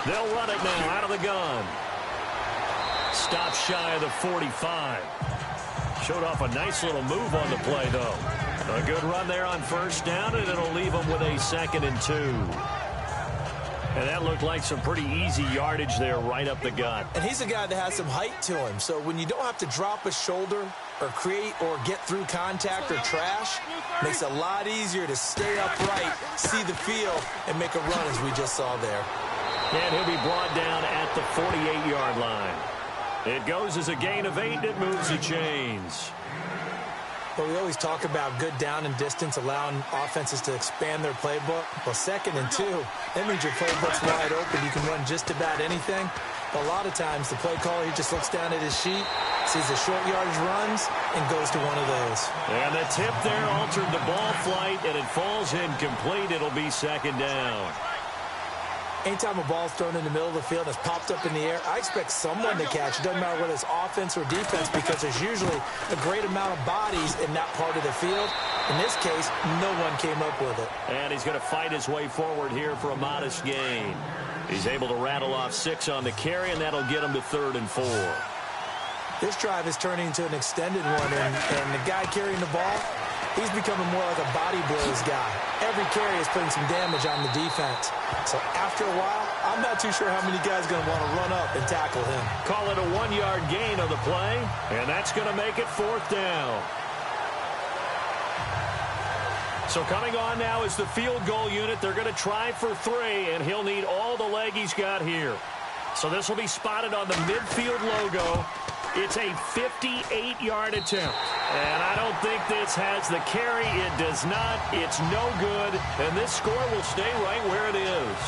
They'll run it now out of the gun. Stop shy of the 45. Showed off a nice little move on the play, though. A good run there on first down, and it'll leave them with a 2nd and 2. And that looked like some pretty easy yardage there right up the gut. And he's a guy that has some height to him. So when you don't have to drop a shoulder or create or get through contact or trash, makes it a lot easier to stay upright, see the field, and make a run as we just saw there. And he'll be brought down at the 48-yard line. It goes as a gain of 8, and it moves the chains. But we always talk about good down and distance, allowing offenses to expand their playbook. Well, 2nd and 2, that means your playbook's wide open. You can run just about anything. But a lot of times, the play caller, he just looks down at his sheet, sees the short yardage runs, and goes to one of those. And the tip there altered the ball flight, and it falls incomplete. It'll be 2nd down. Anytime a ball's thrown in the middle of the field that's popped up in the air, I expect someone to catch. It doesn't matter whether it's offense or defense, because there's usually a great amount of bodies in that part of the field. In this case, no one came up with it. And he's going to fight his way forward here for a modest gain. He's able to rattle off 6 on the carry, and that'll get him to 3rd and 4. This drive is turning into an extended one, and the guy carrying the ball, he's becoming more like a body blows guy. Every carry is putting some damage on the defense. So after a while, I'm not too sure how many guys are going to want to run up and tackle him. Call it a 1-yard gain on the play, and that's going to make it 4th down. So coming on now is the field goal unit. They're going to try for 3, and he'll need all the leg he's got here. So this will be spotted on the midfield logo. It's a 58-yard attempt. And I don't think this has the carry. It does not. It's no good. And this score will stay right where it is.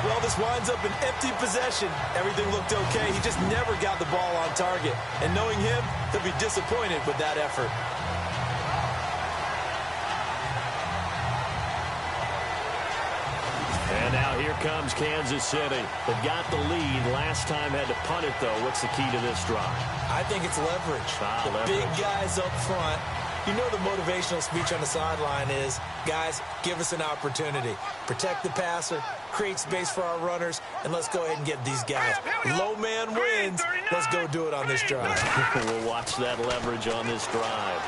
Well, this winds up an empty possession. Everything looked okay. He just never got the ball on target. And knowing him, he'll be disappointed with that effort. And now here comes Kansas City. They got the lead. Last time had to punt it, though. What's the key to this drive? I think it's leverage. Big guys up front. You know the motivational speech on the sideline is, guys, give us an opportunity. Protect the passer, create space for our runners, and let's go ahead and get these guys. Low man wins. Let's go do it on this drive. We'll watch that leverage on this drive.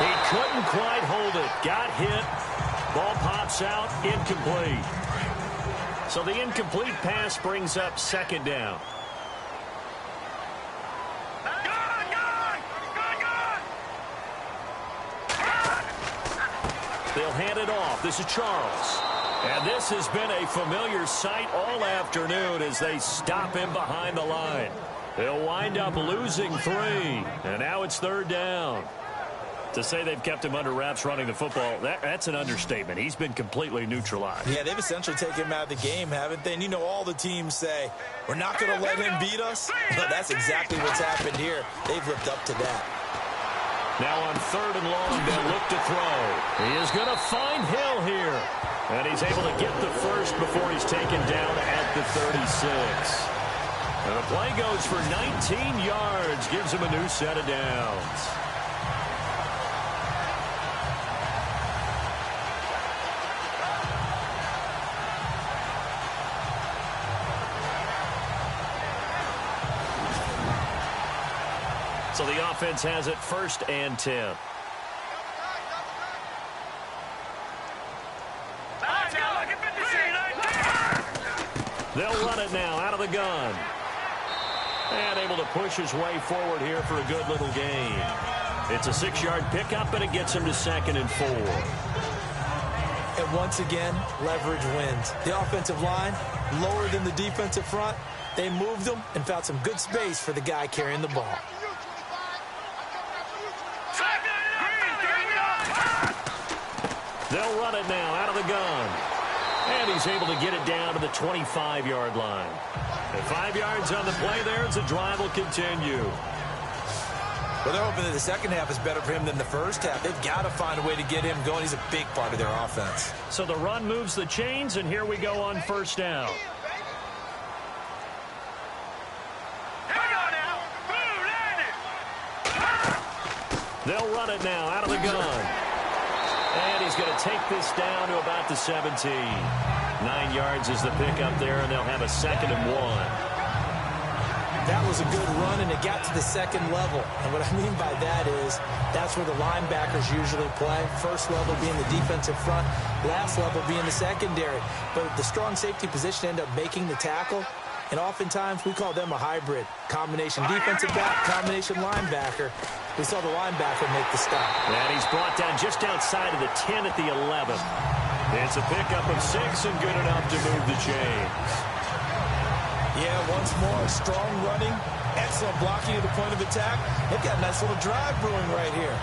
He couldn't quite hold it. Got hit. Ball pops out, incomplete. So the incomplete pass brings up 2nd down. They'll hand it off. This is Charles. And this has been a familiar sight all afternoon as they stop him behind the line. They'll wind up losing 3. And now it's 3rd down. To say they've kept him under wraps running the football, that's an understatement. He's been completely neutralized. Yeah, they've essentially taken him out of the game, haven't they? And you know all the teams say, we're not going to let him beat us. But that's exactly what's happened here. They've lived up to that. Now on 3rd and long, they'll look to throw. He is going to find Hill here. And he's able to get the first before he's taken down at the 36. And the play goes for 19 yards, gives him a new set of downs. So the offense has it 1st and 10. They'll run it now out of the gun. And able to push his way forward here for a good little gain. It's a 6-yard pickup, and it gets him to 2nd and 4. And once again, leverage wins. The offensive line, lower than the defensive front. They moved them and found some good space for the guy carrying the ball. They'll run it now out of the gun. And he's able to get it down to the 25-yard line. And 5 yards on the play there as the drive will continue. Well, they're hoping that the second half is better for him than the first half. They've got to find a way to get him going. He's a big part of their offense. So the run moves the chains, and here we go on first down. They'll run it now out of the gun. And he's going to take this down to about the 17. 9 yards is the pickup there, and they'll have a 2nd and 1. That was a good run, and it got to the second level. And what I mean by that is that's where the linebackers usually play. First level being the defensive front, last level being the secondary. But the strong safety position ended up making the tackle, and oftentimes we call them a hybrid. Combination defensive back, combination linebacker. We saw the linebacker make the stop. And he's brought down just outside of the 10 at the 11. It's a pickup of 6 and good enough to move the chains. Yeah, once more, strong running, excellent blocking at the point of attack. They've got a nice little drive brewing right here.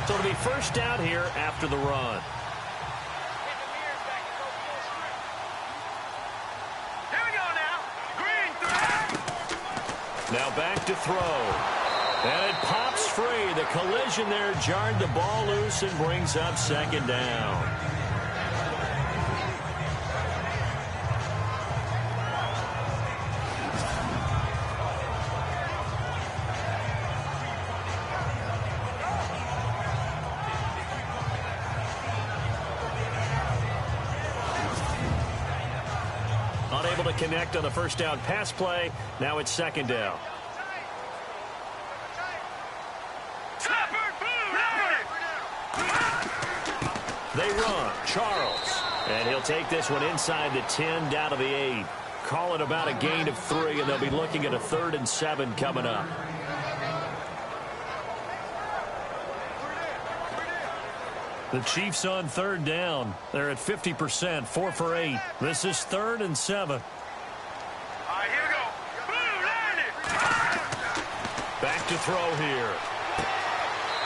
So it'll be first down here after the run. Here we go now. Green, Now back to throw. And it pops free. The collision there jarred the ball loose and brings up 2nd down. Unable to connect on the first down pass play. Now it's 2nd down. They run. Charles. And he'll take this one inside the 10 down to the 8. Call it about a gain of 3, and they'll be looking at a 3rd and 7 coming up. The Chiefs on 3rd down. They're at 50%, 4 for 8. This is 3rd and 7. All right, here we go. Back to throw here.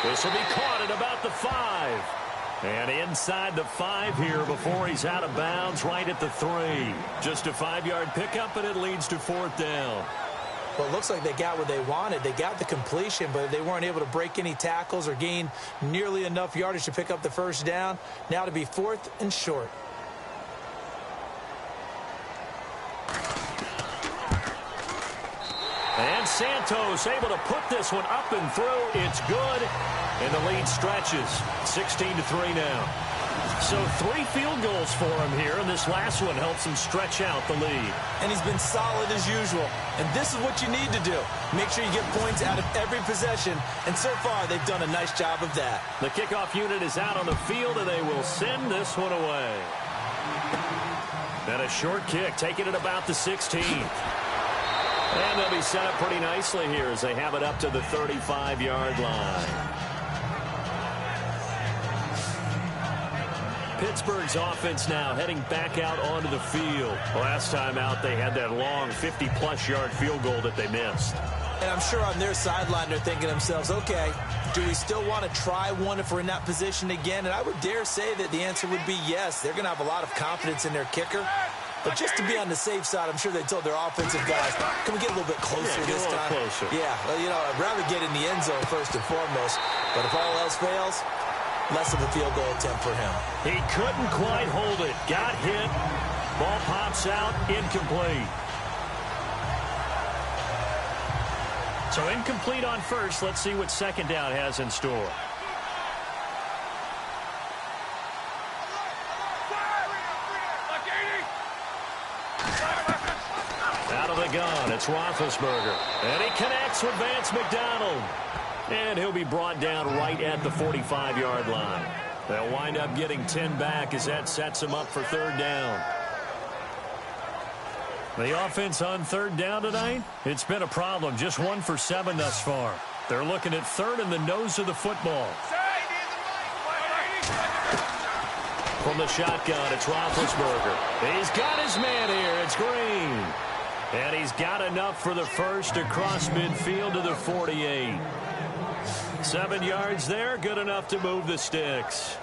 This will be caught at about the 5. And inside the 5 here before he's out of bounds right at the 3. Just a 5-yard pickup, and it leads to 4th down. Well, it looks like they got what they wanted. They got the completion, but they weren't able to break any tackles or gain nearly enough yardage to pick up the first down. Now to be 4th and short. And Santos able to put this one up and through. It's good. And the lead stretches. 16-3 now. So 3 field goals for him here, and this last one helps him stretch out the lead. And he's been solid as usual. And this is what you need to do. Make sure you get points out of every possession. And so far, they've done a nice job of that. The kickoff unit is out on the field, and they will send this one away. And a short kick, taking it about the 16th. And they'll be set up pretty nicely here as they have it up to the 35-yard line. Pittsburgh's offense now heading back out onto the field. Last time out, they had that long 50-plus yard field goal that they missed. And I'm sure on their sideline, they're thinking to themselves, okay, do we still want to try one if we're in that position again? And I would dare say that the answer would be yes. They're going to have a lot of confidence in their kicker. But just to be on the safe side, I'm sure they told their offensive guys, can we get a little bit closer this time? Closer. Yeah, well, you know, I'd rather get in the end zone first and foremost. But if all else fails, less of a field goal attempt for him. He couldn't quite hold it. Got hit. Ball pops out. Incomplete. So incomplete on first. Let's see what 2nd down has in store. Out of the gun, it's Roethlisberger. And he connects with Vance McDonald. And he'll be brought down right at the 45-yard line. They'll wind up getting 10 back as that sets him up for 3rd down. The offense on third down tonight, it's been a problem. Just 1 for 7 thus far. They're looking at third in the nose of the football. From the shotgun, it's Roethlisberger. He's got his man here. It's Green. And he's got enough for the first across midfield to the 48. 7 yards there, good enough to move the sticks.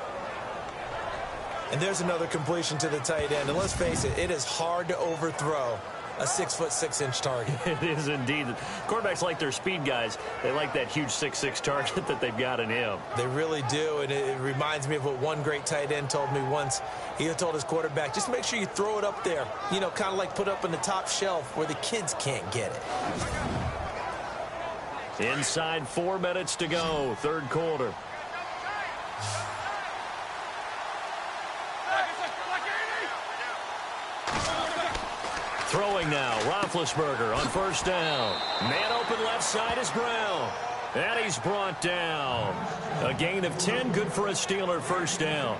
And there's another completion to the tight end. And let's face it, it is hard to overthrow a 6'6" target. It is indeed. Quarterbacks like their speed guys. They like that huge 6'6" target that they've got in him. They really do, and it reminds me of what one great tight end told me once. He told his quarterback, just make sure you throw it up there. You know, kind of like put up in the top shelf where the kids can't get it. Inside 4 minutes to go, third quarter. Throwing now, Roethlisberger on first down. Man open left side is Brown. And he's brought down. A gain of 10, good for a Steeler first down.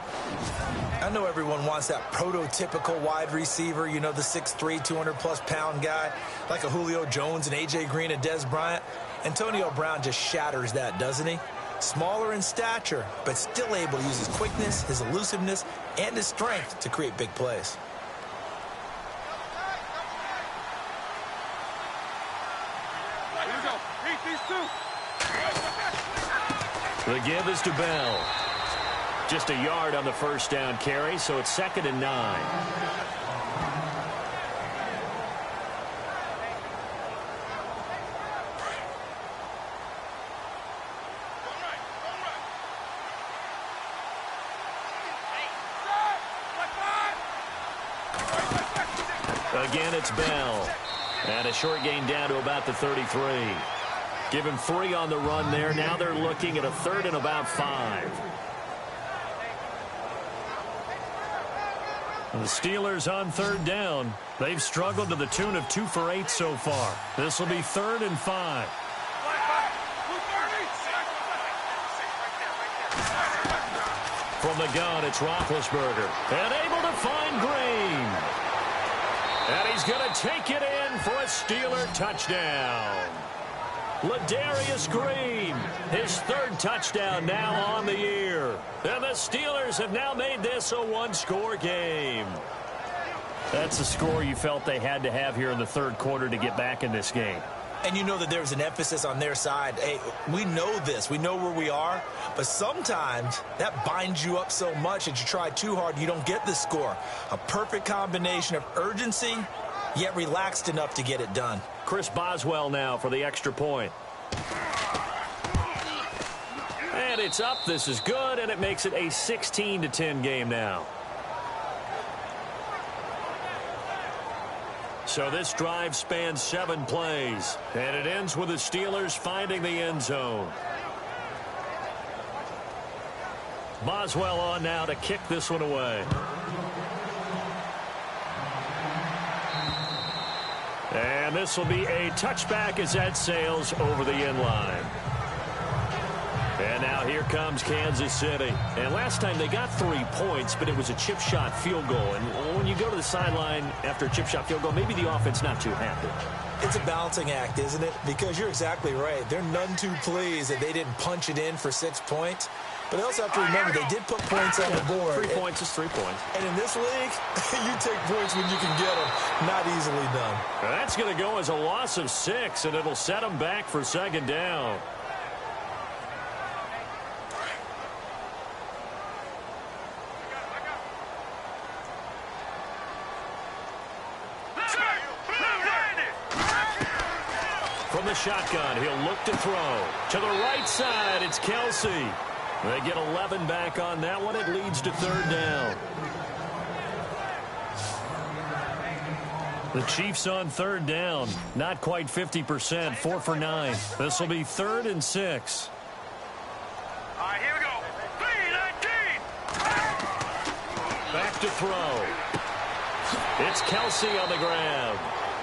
I know everyone wants that prototypical wide receiver, you know, the 6'3", 200-plus pound guy, like a Julio Jones and A.J. Green and Dez Bryant. Antonio Brown just shatters that, doesn't he? Smaller in stature, but still able to use his quickness, his elusiveness, and his strength to create big plays. The give is to Bell. Just a yard on the first down carry, so it's 2nd and 9. Again, it's Bell. And a short gain down to about the 33. Give him 3 on the run there. Now they're looking at a 3rd and about 5. The Steelers on third down. They've struggled to the tune of 2 for 8 so far. This will be 3rd and 5. From the gun, it's Roethlisberger. And able to find Green. And he's going to take it in for a Steeler touchdown. Ladarius Green, his 3rd touchdown now on the year. And the Steelers have now made this a 1-score game. That's the score you felt they had to have here in the third quarter to get back in this game. And you know that there's an emphasis on their side. Hey, we know this. We know where we are. But sometimes that binds you up so much that you try too hard, you don't get the score. A perfect combination of urgency, yet relaxed enough to get it done. Chris Boswell now for the extra point. And it's up. This is good, and it makes it a 16-10 game now. So this drive spans 7 plays, and it ends with the Steelers finding the end zone. Boswell on now to kick this one away. And this will be a touchback as that sails over the end line. And now here comes Kansas City. And last time they got 3 points, but it was a chip shot field goal. And when you go to the sideline after a chip shot field goal, maybe the offense not too happy. It's a balancing act, isn't it? Because you're exactly right. They're none too pleased that they didn't punch it in for 6 points. But they also have to remember they did put points on the board. 3 points is 3 points. And in this league, you take points when you can get them. Not easily done. Now that's going to go as a loss of 6, and it'll set them back for 2nd down. From the shotgun, he'll look to throw. To the right side, it's Kelsey. They get 11 back on that one. It leads to 3rd down. The Chiefs on 3rd down. Not quite 50%. 4 for 9. This will be 3rd and 6. All right, here we go. 3-19. Back to throw. It's Kelsey on the grab.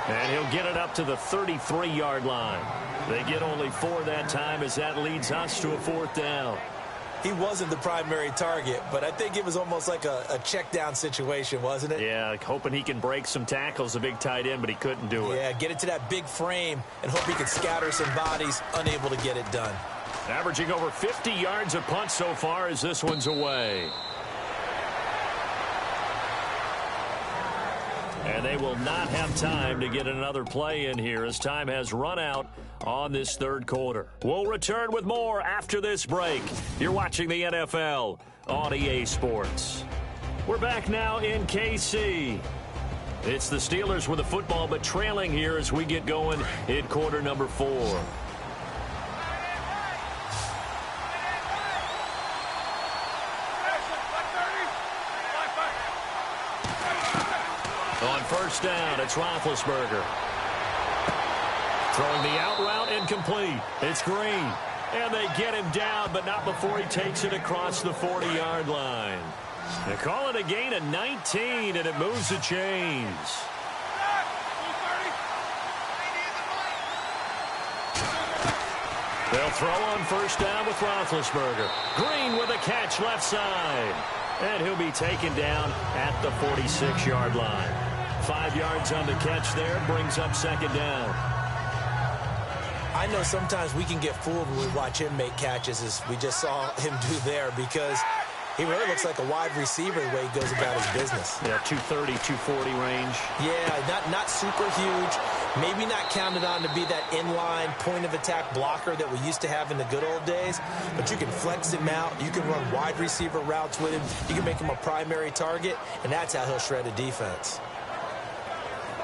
And he'll get it up to the 33-yard line. They get only 4 that time as that leads us to a 4th down. he wasn't the primary target, but I think it was almost like a check down situation, wasn't it? Yeah, hoping he can break some tackles, a big tight end, but he couldn't do it. Yeah, get it to that big frame and hope he can scatter some bodies, unable to get it done. Averaging over 50 yards a punt so far as this one's away. And they will not have time to get another play in here as time has run out on this third quarter. We'll return with more after this break. You're watching the NFL on EA Sports. We're back now in KC. It's the Steelers with the football, but trailing here as we get going in quarter number 4. On first down, it's Roethlisberger. Throwing the out route, incomplete. It's Green. And they get him down, but not before he takes it across the 40-yard line. They call it a gain of 19, and it moves the chains. They'll throw on first down with Roethlisberger. Green with a catch left side. And he'll be taken down at the 46-yard line. 5 yards on the catch there, brings up second down. I know sometimes we can get fooled when we watch him make catches, as we just saw him do there, because he really looks like a wide receiver the way he goes about his business. Yeah, 230, 240 range. Yeah, not super huge. Maybe not counted on to be that inline point-of-attack blocker that we used to have in the good old days, but you can flex him out. You can run wide receiver routes with him. You can make him a primary target, and that's how he'll shred a defense.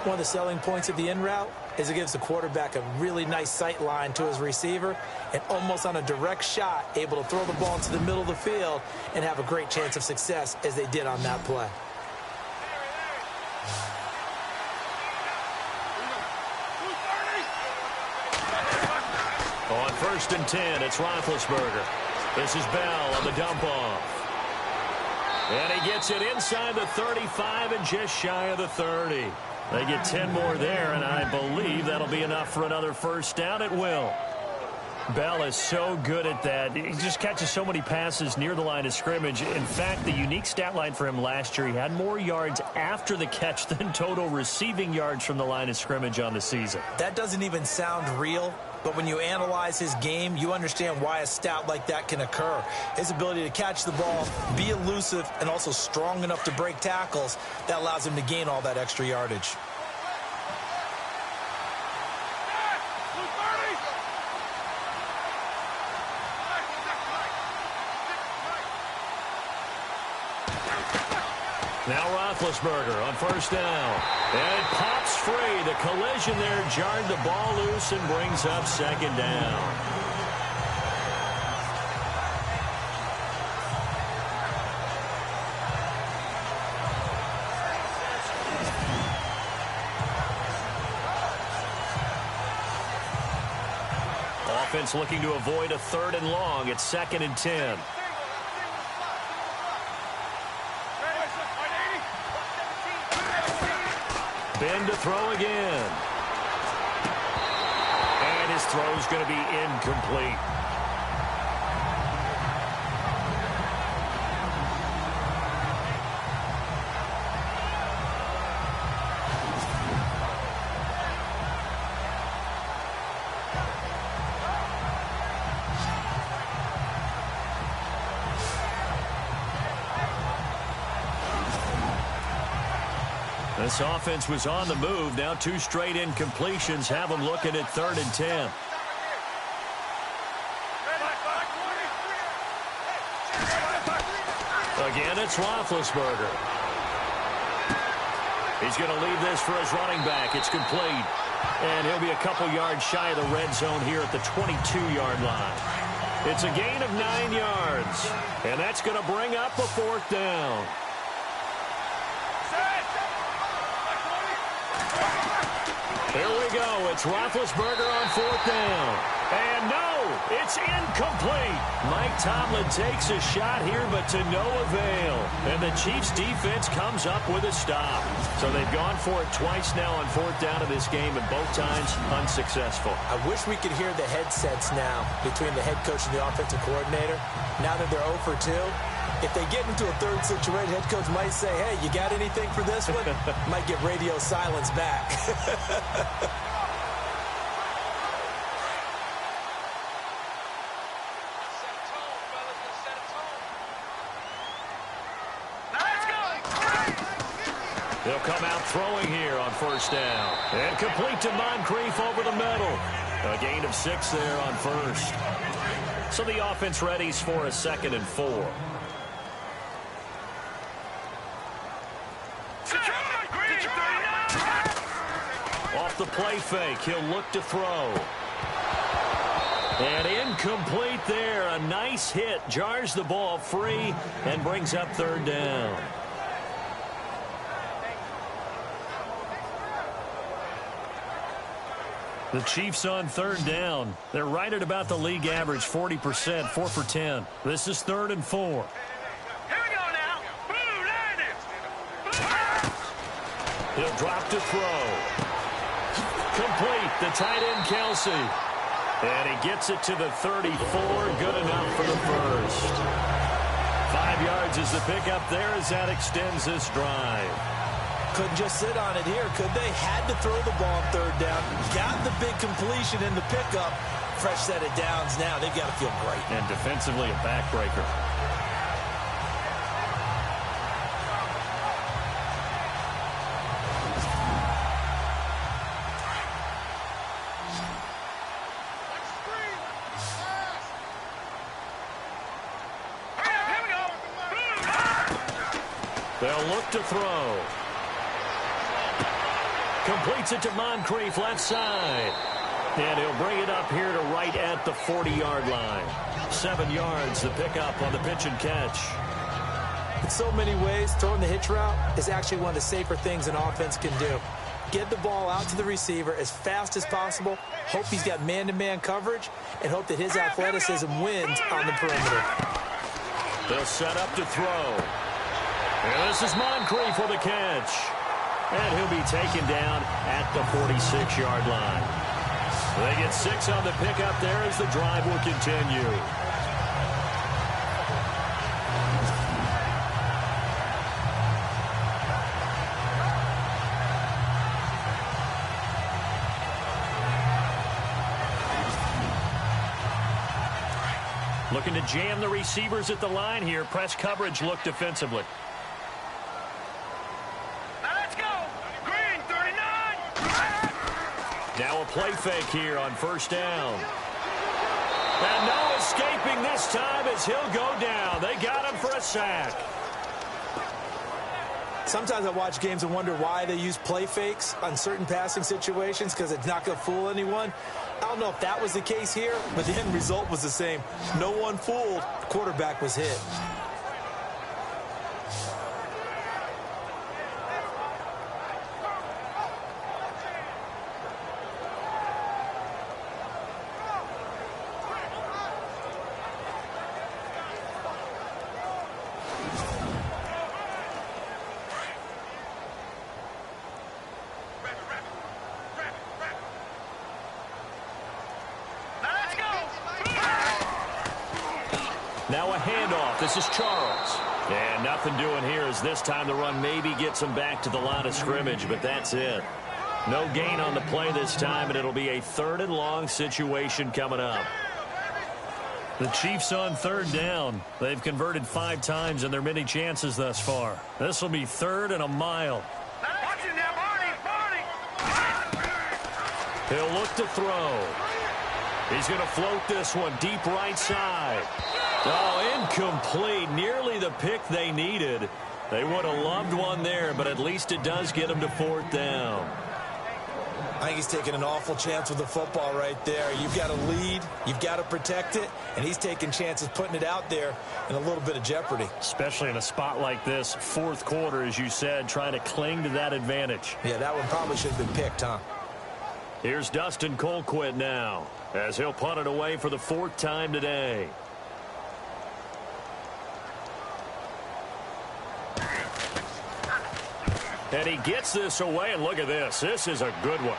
One of the selling points of the in route is it gives the quarterback a really nice sight line to his receiver, and almost on a direct shot, able to throw the ball into the middle of the field and have a great chance of success as they did on that play. On first and 10, it's Roethlisberger. This is Bell on the dump off. And he gets it inside the 35 and just shy of the 30. They get 10 more there, and I believe that'll be enough for another first down. It will. Bell is so good at that. He just catches so many passes near the line of scrimmage. In fact, the unique stat line for him last year, he had more yards after the catch than total receiving yards from the line of scrimmage on the season. That doesn't even sound real, but when you analyze his game, you understand why a stat like that can occur. His ability to catch the ball, be elusive, and also strong enough to break tackles, that allows him to gain all that extra yardage. Now Roethlisberger on first down. And it pops free. The collision there jarred the ball loose and brings up second down. Offense looking to avoid a third and long. It's second and 10. Ben to throw again. And his throw's going to be incomplete. This offense was on the move. Now 2 straight incompletions have them looking at third and 10. Again, it's Roethlisberger. He's going to leave this for his running back. It's complete. And he'll be a couple yards shy of the red zone here at the 22-yard line. It's a gain of 9 yards. And that's going to bring up a fourth down. Here we go. it's Roethlisberger on 4th down. And no, it's incomplete. Mike Tomlin takes a shot here, but to no avail. And the Chiefs defense comes up with a stop. So they've gone for it twice now on 4th down in this game, and both times unsuccessful. I wish we could hear the headsets now between the head coach and the offensive coordinator. Now that they're 0 for 2, if they get into a third situation, head coach might say, hey, you got anything for this one? Might get radio silence back. They'll come out throwing here on 1st down. And complete to Moncrief over the middle. A gain of 6 there on 1st. So the offense readies for a 2nd and 4. Off the play fake, he'll look to throw. And incomplete there. A nice hit. Jars the ball free and brings up 3rd down. The Chiefs on 3rd down. They're right at about the league average, 40%, 4 for 10. This is 3rd and 4. Here we go now. He'll drop to throw. Complete. The tight end, Kelsey. And he gets it to the 34. Good enough for the first. 5 yards is the pickup there as that extends this drive. Couldn't just sit on it here, could they? Had to throw the ball on 3rd down. Got the big completion in the pickup. Fresh set of downs now. They've got to feel great. And defensively a backbreaker. They'll look to throw. Completes it to Moncrief, left side. And he'll bring it up here to right at the 40-yard line. 7 yards, the pickup on the pitch and catch. In so many ways, throwing the hitch route is actually one of the safer things an offense can do. Get the ball out to the receiver as fast as possible, hope he's got man-to-man coverage, and hope that his athleticism wins on the perimeter. They'll set up to throw. And this is Moncrief for the catch. And he'll be taken down at the 46-yard line. They get 6 on the pickup there as the drive will continue. Looking to jam the receivers at the line here. Press coverage look defensively. Now a play fake here on 1st down. And no escaping this time as he'll go down. They got him for a sack. Sometimes I watch games and wonder why they use play fakes on certain passing situations, because it's not going to fool anyone. I don't know if that was the case here, but the end result was the same. No one fooled. The quarterback was hit. Now a handoff. This is Charles. And nothing doing here as this time the run maybe gets him back to the line of scrimmage, but that's it. No gain on the play this time, and it'll be a 3rd and long situation coming up. The Chiefs on 3rd down. They've converted 5 times in their many chances thus far. This will be 3rd and a mile. He'll look to throw. He's going to float this one deep right side. Oh, incomplete. Nearly the pick they needed. They would have loved one there, but at least it does get them to 4th down. I think he's taking an awful chance with the football right there. You've got to lead, you've got to protect it, and he's taking chances putting it out there in a little bit of jeopardy. Especially in a spot like this, 4th quarter, as you said, trying to cling to that advantage. Yeah, that one probably should have been picked, huh? Here's Dustin Colquitt now, as he'll punt it away for the 4th time today. And he gets this away, and look at this. This is a good one.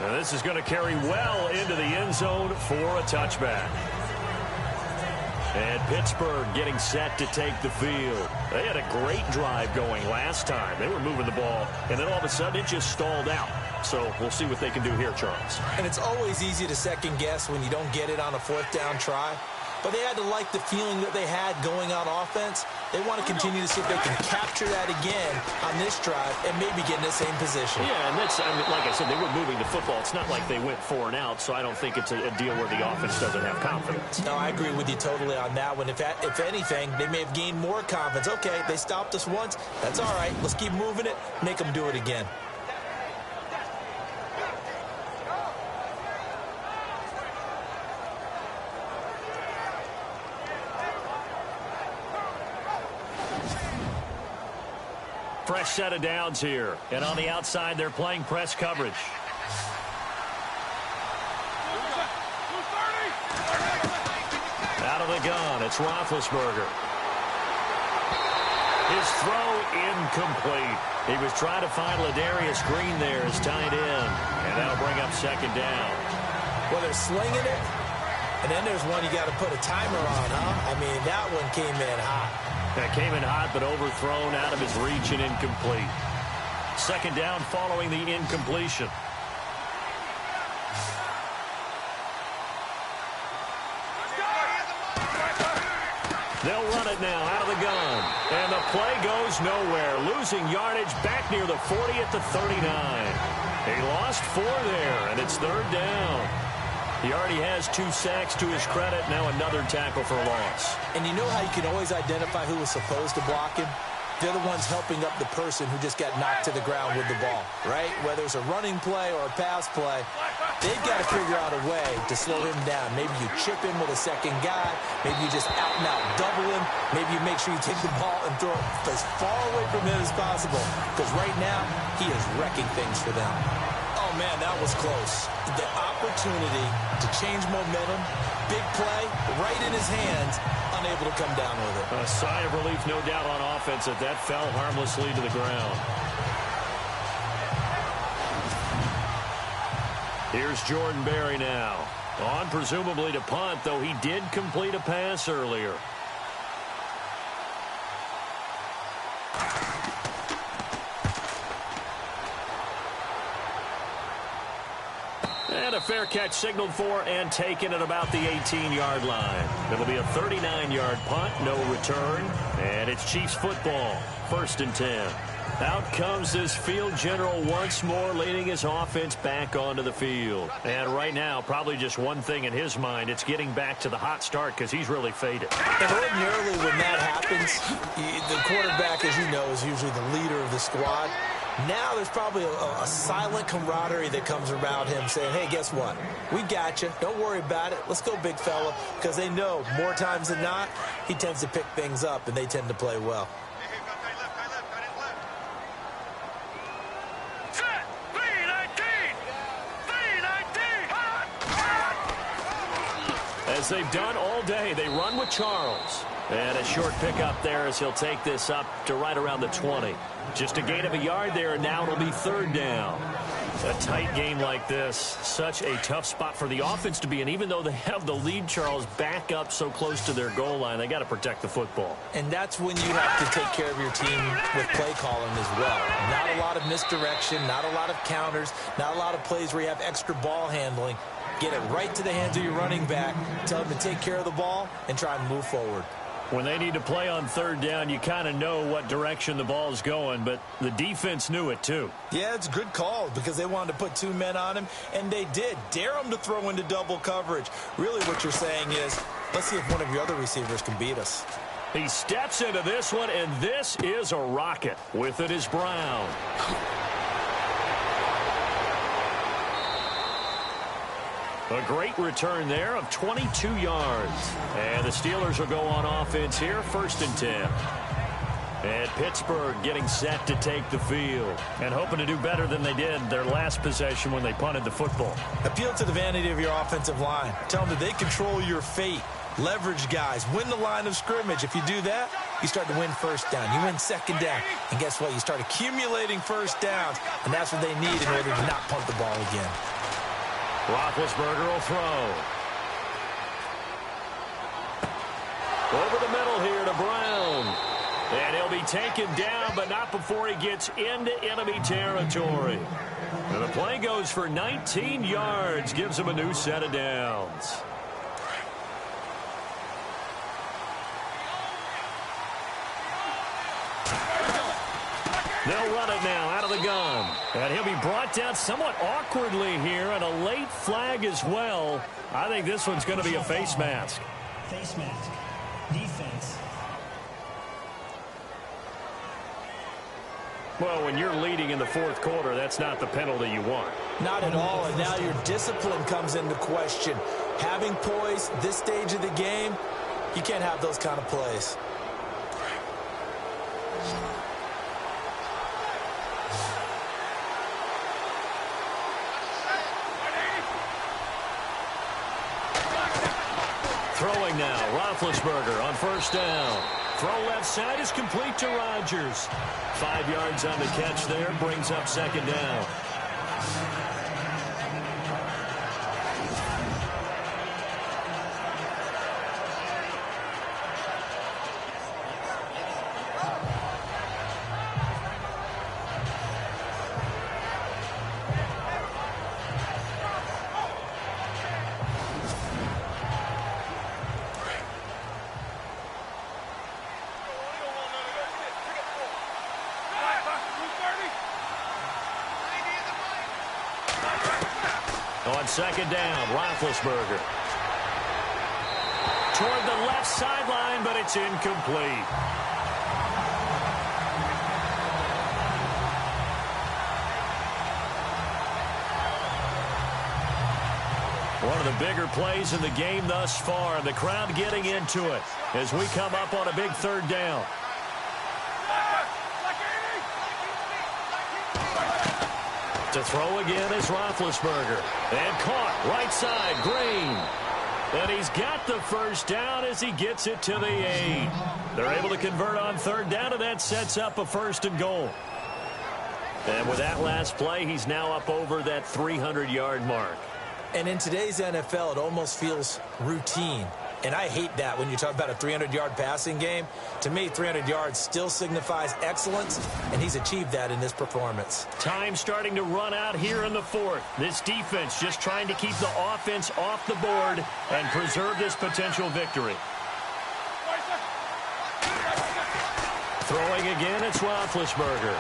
And this is going to carry well into the end zone for a touchback. And Pittsburgh getting set to take the field. They had a great drive going last time. They were moving the ball, and then all of a sudden it just stalled out. So we'll see what they can do here, Charles. And it's always easy to second guess when you don't get it on a 4th down try. But they had to like the feeling that they had going on offense. They want to continue to see if they can capture that again on this drive and maybe get in the same position. Yeah, and that's, like I said, they were moving the football. It's not like they went 4 and out, so I don't think it's a deal where the offense doesn't have confidence. No, I agree with you totally on that one. If anything, they may have gained more confidence. Okay, they stopped us once. That's all right. Let's keep moving it. Make them do it again. Fresh set of downs here. And on the outside, they're playing press coverage. Out of the gun, it's Roethlisberger. His throw incomplete. He was trying to find Ladarius Green there as tight end. And that'll bring up 2nd down. Well, they're slinging it. And then there's one you got to put a timer on, huh? I mean, that one came in hot. That came in hot, but overthrown out of his reach and incomplete. 2nd down following the incompletion. They'll run it now out of the gun. And the play goes nowhere. Losing yardage back near the 40 at the 39. He lost 4 there, and it's 3rd down. He already has 2 sacks to his credit. Now another tackle for loss. And you know how you can always identify who was supposed to block him? They're the ones helping up the person who just got knocked to the ground with the ball, right? Whether it's a running play or a pass play, they've got to figure out a way to slow him down. Maybe you chip him with a 2nd guy. Maybe you just out-and-out double him. Maybe you make sure you take the ball and throw it as far away from him as possible. Because right now, he is wrecking things for them. Oh, man, that was close. The opportunity to change momentum, big play, right in his hands, unable to come down with it. A sigh of relief, no doubt, on offense that fell harmlessly to the ground. Here's Jordan Berry now. On presumably to punt, though he did complete a pass earlier. And a fair catch signaled for and taken at about the 18-yard line. It'll be a 39-yard punt, no return, and it's Chiefs football, 1st and 10. Out comes this field general once more, leading his offense back onto the field. And right now, probably just one thing in his mind, it's getting back to the hot start because he's really faded. And ordinarily when that happens, the quarterback, as you know, is usually the leader of the squad. Now there's probably a silent camaraderie that comes around him saying, hey, guess what? We got you. Don't worry about it. Let's go, big fella. Because they know more times than not, he tends to pick things up, and they tend to play well. As they've done all day, they run with Charles. And a short pickup there as he'll take this up to right around the 20. Just a gain of a yard there, and now it'll be 3rd down. A tight game like this, such a tough spot for the offense to be in. Even though they have the lead, Charles, back up so close to their goal line, they got to protect the football. And that's when you have to take care of your team with play calling as well. Not a lot of misdirection, not a lot of counters, not a lot of plays where you have extra ball handling. Get it right to the hands of your running back, tell him to take care of the ball, and try and move forward. When they need to play on 3rd down, you kind of know what direction the ball's going, but the defense knew it too. Yeah, it's a good call because they wanted to put 2 men on him, and they did. Dare him to throw into double coverage. Really what you're saying is, let's see if one of your other receivers can beat us. He steps into this one, and this is a rocket. With it is Brown. A great return there of 22 yards. And the Steelers will go on offense here, 1st and 10. And Pittsburgh getting set to take the field and hoping to do better than they did their last possession when they punted the football. Appeal to the vanity of your offensive line. Tell them that they control your fate. Leverage guys. Win the line of scrimmage. If you do that, you start to win first down. You win second down. And guess what? You start accumulating first downs. And that's what they need in order to not punt the ball again. Roethlisberger will throw. Over the middle here to Brown. And he'll be taken down, but not before he gets into enemy territory. And the play goes for 19 yards, gives him a new set of downs. They'll run it now out of the gun. And he'll be brought down somewhat awkwardly here, and a late flag as well. I think this one's going to be a face mask. Face mask. Defense. Well, when you're leading in the fourth quarter, that's not the penalty you want. Not at all, and now your discipline comes into question. Having poise this stage of the game, you can't have those kind of plays. Throwing now, Roethlisberger on first down. Throw left side is complete to Rodgers. 5 yards on the catch there, brings up second down. On second down, Roethlisberger. Toward the left sideline, but it's incomplete. One of the bigger plays in the game thus far. The crowd getting into it as we come up on a big third down. To throw again is Roethlisberger. And caught right side, Green. And he's got the first down as he gets it to the 8. They're able to convert on third down, and that sets up a 1st and goal. And with that last play, he's now up over that 300-yard mark. And in today's NFL, it almost feels routine. And I hate that when you talk about a 300-yard passing game. To me, 300 yards still signifies excellence, and he's achieved that in this performance. Time starting to run out here in the fourth. This defense just trying to keep the offense off the board and preserve this potential victory. Throwing again, it's Roethlisberger.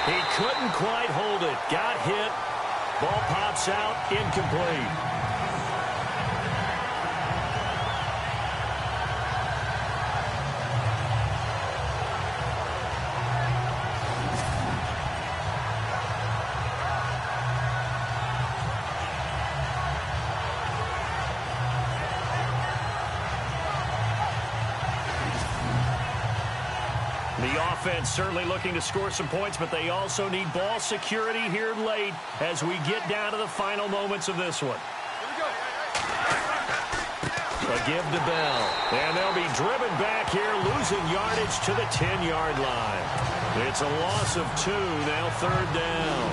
He couldn't quite hold it. Got hit. Ball pops out, incomplete. The offense certainly looking to score some points, but they also need ball security here late as we get down to the final moments of this one. A give to Bell. And they'll be driven back here, losing yardage to the 10-yard line. It's a loss of 2, now third down.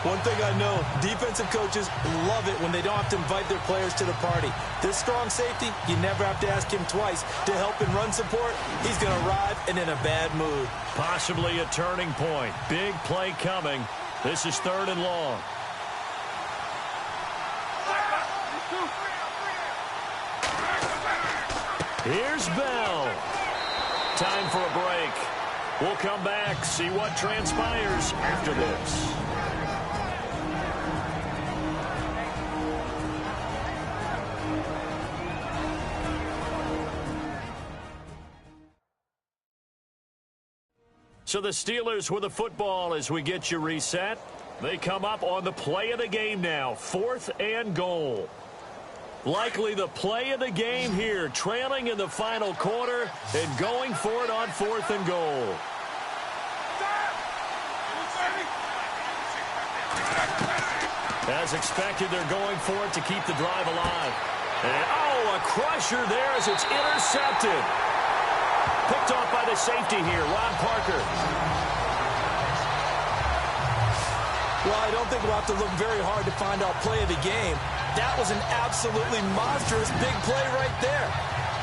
One thing I know, defensive coaches love it when they don't have to invite their players to the party. This strong safety, you never have to ask him twice to help in run support. He's going to arrive and in a bad mood. Possibly a turning point. Big play coming. This is 3rd and long. Here's Bell. Time for a break. We'll come back, see what transpires after this. So the Steelers with the football as we get you reset. They come up on the play of the game now. 4th and goal. Likely the play of the game here, trailing in the final quarter and going for it on 4th and goal. As expected, they're going for it to keep the drive alive. And, a crusher there as it's intercepted. Picked off by the safety here, Ron Parker. Well, I don't think we'll have to look very hard to find our play of the game. That was an absolutely monstrous big play right there.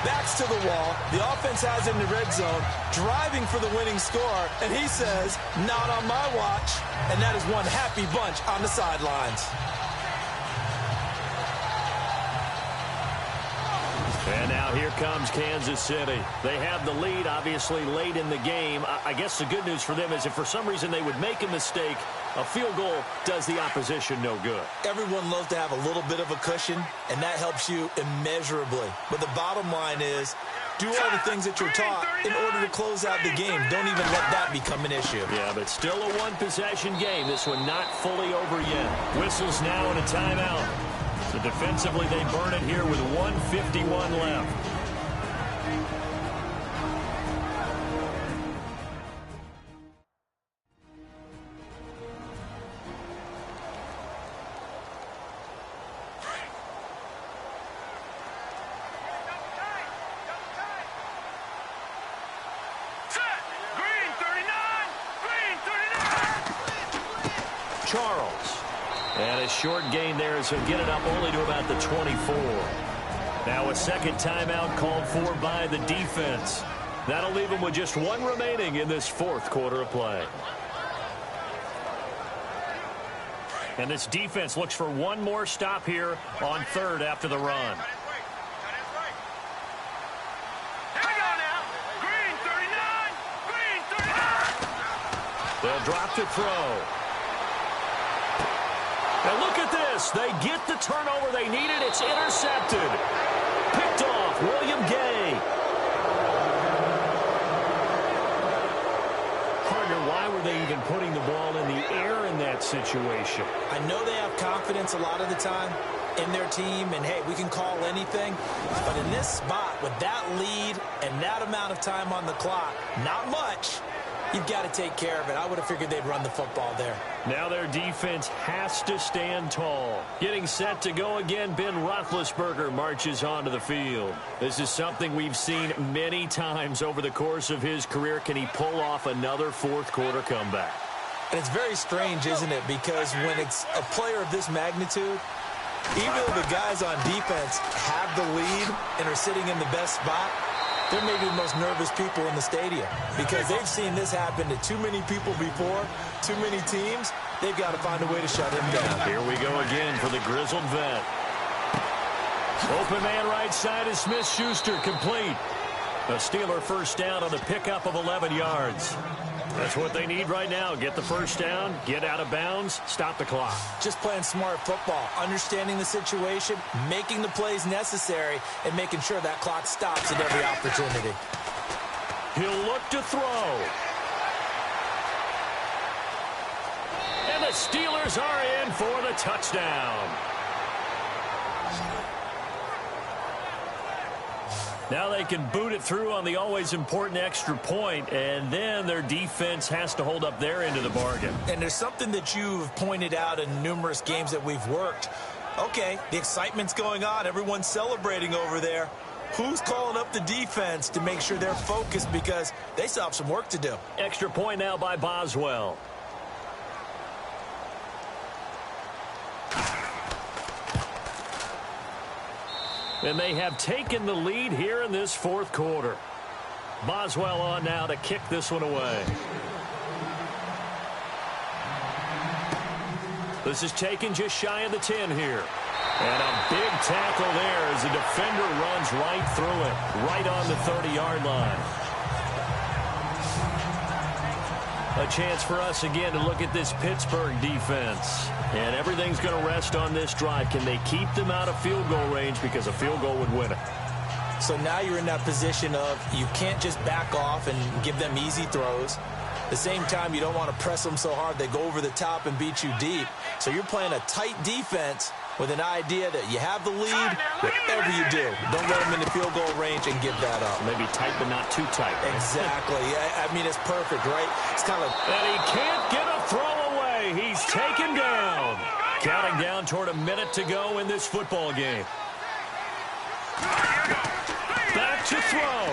Backs to the wall. The offense has him in the red zone, driving for the winning score, and he says, not on my watch. And that is one happy bunch on the sidelines. And now here comes Kansas City. They have the lead, obviously, late in the game. I guess the good news for them is if for some reason they would make a mistake, a field goal does the opposition no good. Everyone loves to have a little bit of a cushion, and that helps you immeasurably. But the bottom line is, do all the things that you're taught in order to close out the game. Don't even let that become an issue. Yeah, but still a one-possession game. This one not fully over yet. Whistles now and a timeout. So defensively, they burn it here with 1:51 left. Charles. And a short gain there, so get it up only to about the 24. Now a second timeout called for by the defense. That'll leave them with just one remaining in this 4th quarter of play. And this defense looks for one more stop here on 3rd after the run. They'll drop to throw. And look at this. They get the turnover they needed. It's intercepted. Picked off. William Gay. Partner, why were they even putting the ball in the air in that situation? I know they have confidence a lot of the time in their team, and, hey, we can call anything. But in this spot, with that lead and that amount of time on the clock, not much. You've got to take care of it. I would have figured they'd run the football there. Now their defense has to stand tall. Getting set to go again, Ben Roethlisberger marches onto the field. This is something we've seen many times over the course of his career. Can he pull off another 4th quarter comeback? And it's very strange, isn't it? Because when it's a player of this magnitude, even though the guys on defense have the lead and are sitting in the best spot, they're maybe the most nervous people in the stadium because they've seen this happen to too many people before, too many teams. They've got to find a way to shut him down. Here we go again for the grizzled vet. Open man right side is Smith-Schuster, complete. A Steeler first down on the pickup of 11 yards. That's what they need right now. Get the first down, get out of bounds, stop the clock. Just playing smart football, understanding the situation, making the plays necessary, and making sure that clock stops at every opportunity. He'll look to throw. And the Steelers are in for the touchdown. Now they can boot it through on the always important extra point, and then their defense has to hold up their end of the bargain. And there's something that you've pointed out in numerous games that we've worked. Okay, the excitement's going on. Everyone's celebrating over there. Who's calling up the defense to make sure they're focused because they still have some work to do? Extra point now by Boswell. And they have taken the lead here in this 4th quarter. Boswell on now to kick this one away. This is taken just shy of the 10 here. And a big tackle there as the defender runs right through it, right on the 30-yard line. A chance for us again to look at this Pittsburgh defense. And everything's going to rest on this drive. Can they keep them out of field goal range because a field goal would win it? So now you're in that position of you can't just back off and give them easy throws. At the same time, you don't want to press them so hard they go over the top and beat you deep. So you're playing a tight defense with an idea that you have the lead, whatever you do, don't let them in the field goal range and give that up. Maybe tight, but not too tight. Right? Exactly. I mean, it's perfect, right? It's kind of... And he can't get a throw away. He's taken down. Counting down toward a minute to go in this football game. Back to throw.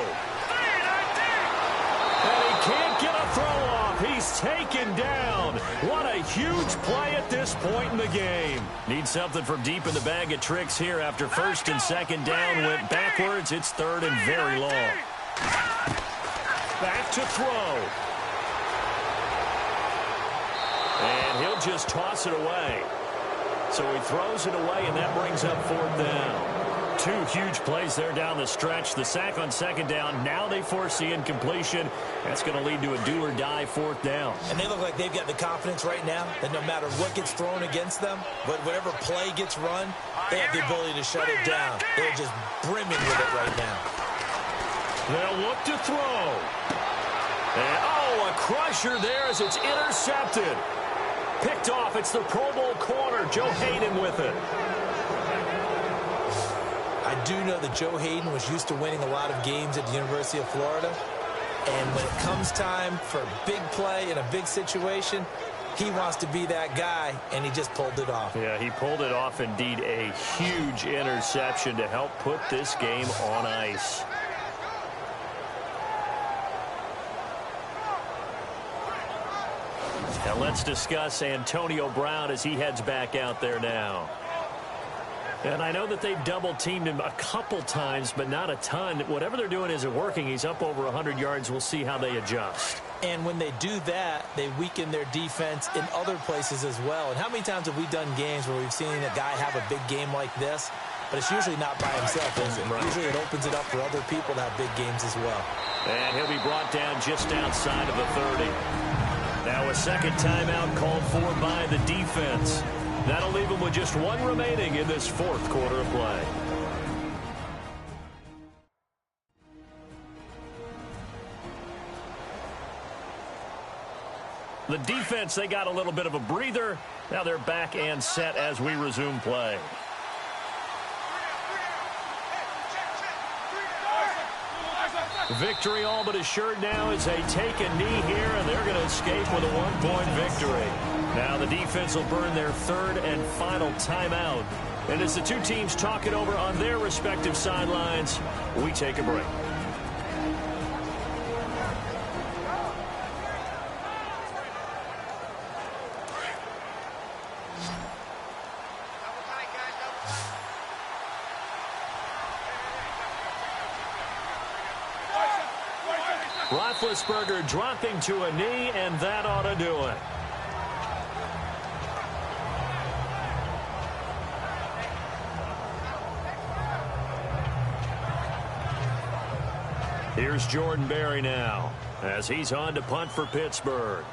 And he can't get a throw off. He's taken down. What a huge play at this point in the game. Need something from deep in the bag of tricks here after first and second down went backwards. It's third and very long. Back to throw. And he'll just toss it away. So he throws it away, and that brings up fourth down. Two huge plays there down the stretch. The sack on second down. Now they force the incompletion. That's going to lead to a do-or-die fourth down. And they look like they've got the confidence right now that no matter what gets thrown against them, whatever play gets run, they have the ability to shut it down. They're just brimming with it right now. They'll look to throw. And, oh, a crusher there as it's intercepted. Picked off. It's the Pro Bowl corner. Joe Hayden with it. I do know that Joe Hayden was used to winning a lot of games at the University of Florida. And when it comes time for a big play in a big situation, he wants to be that guy, and he just pulled it off. Yeah, he pulled it off indeed. A huge interception to help put this game on ice. Now let's discuss Antonio Brown as he heads back out there now. And I know that they've double-teamed him a couple times, but not a ton. Whatever they're doing isn't working. He's up over 100 yards. We'll see how they adjust. And when they do that, they weaken their defense in other places as well. And how many times have we done games where we've seen a guy have a big game like this? But it's usually not by himself, is it? Right. Usually it opens it up for other people to have big games as well. And he'll be brought down just outside of the 30. Now a second timeout called for by the defense. That'll leave them with just one remaining in this fourth quarter of play. The defense, they got a little bit of a breather. Now they're back and set as we resume play. Victory all but assured now as they take a knee here, and they're going to escape with a one-point victory. Now the defense will burn their third and final timeout. And as the two teams talk it over on their respective sidelines, we take a break. Roethlisberger dropping to a knee, and that ought to do it. Here's Jordan Berry now as he's on to punt for Pittsburgh.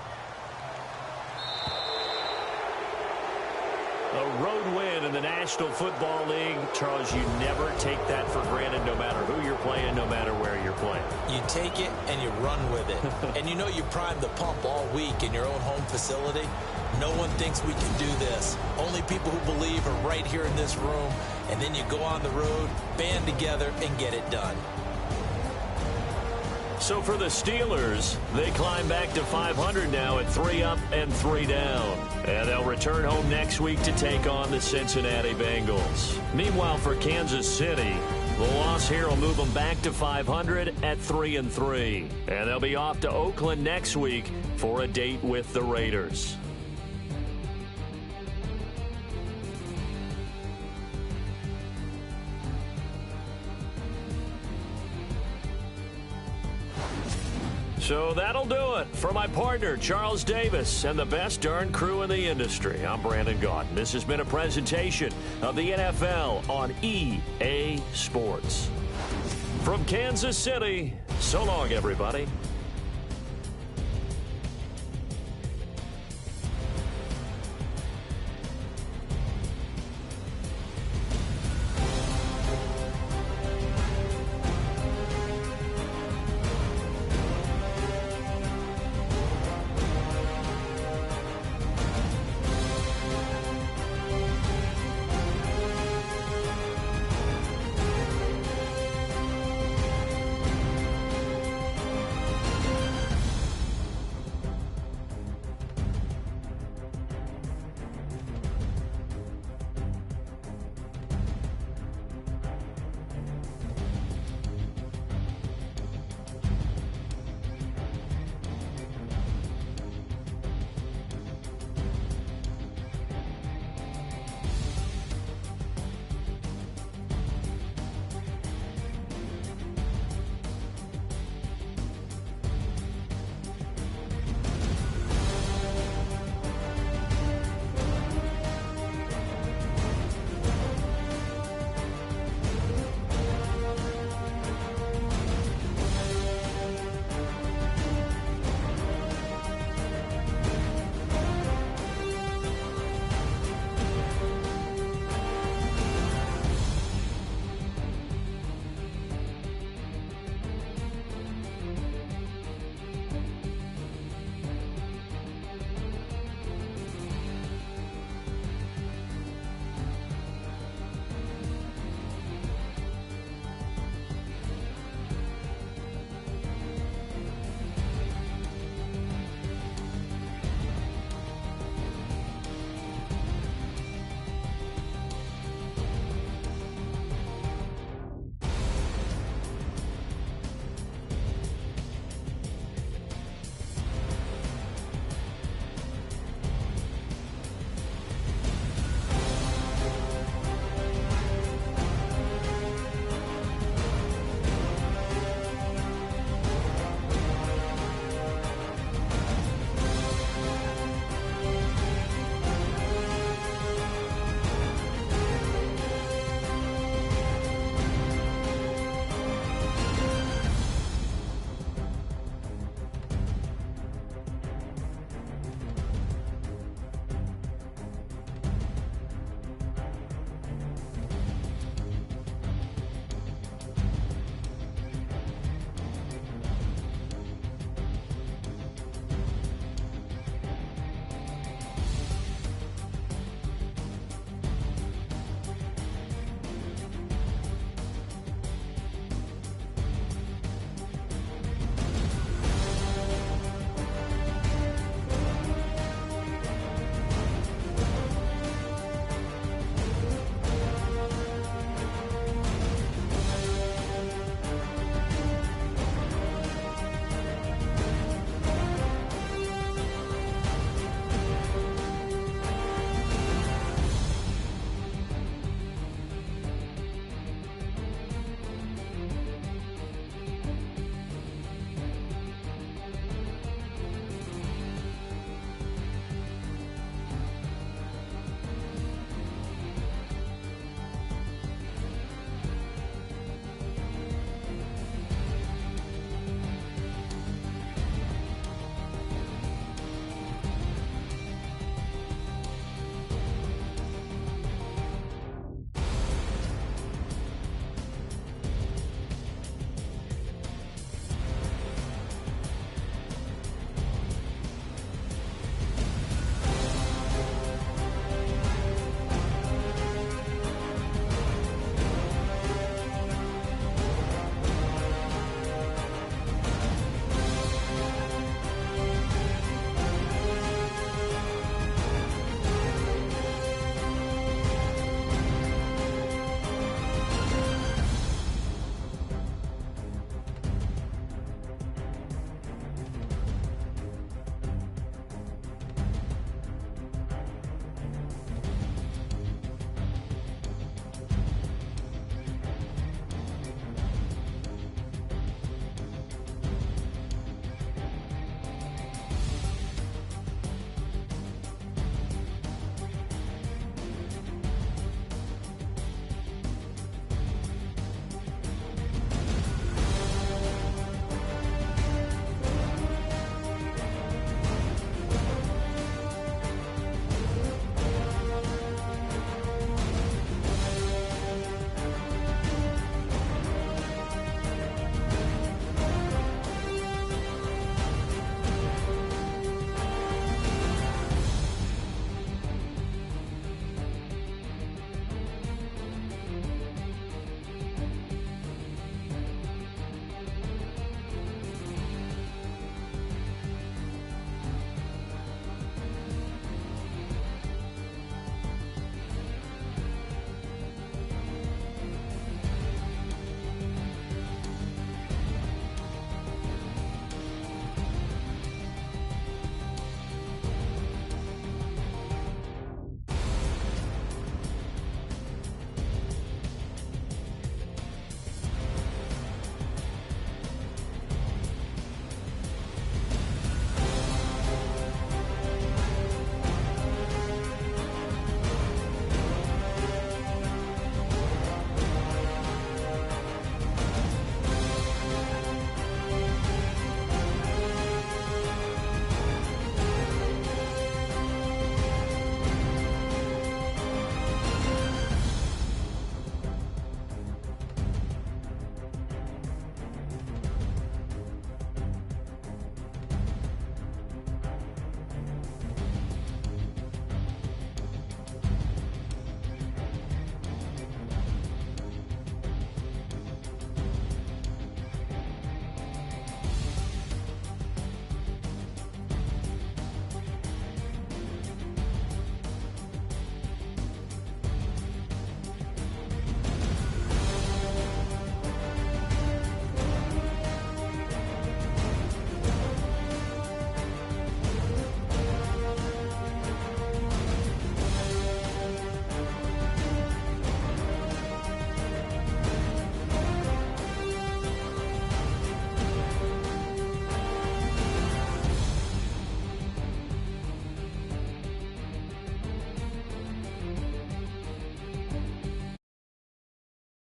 A road win in the National Football League. Charles, you never take that for granted no matter who you're playing, no matter where you're playing. You take it and you run with it. And you know you primed the pump all week in your own home facility. No one thinks we can do this. Only people who believe are right here in this room. And then you go on the road, band together, and get it done. So for the Steelers, they climb back to 500 now at 3 up and 3 down. And they'll return home next week to take on the Cincinnati Bengals. Meanwhile, for Kansas City, the loss here will move them back to 500 at 3-3. And they'll be off to Oakland next week for a date with the Raiders. So that'll do it for my partner, Charles Davis, and the best darn crew in the industry. I'm Brandon Gaudin. This has been a presentation of the NFL on EA Sports. From Kansas City, so long, everybody.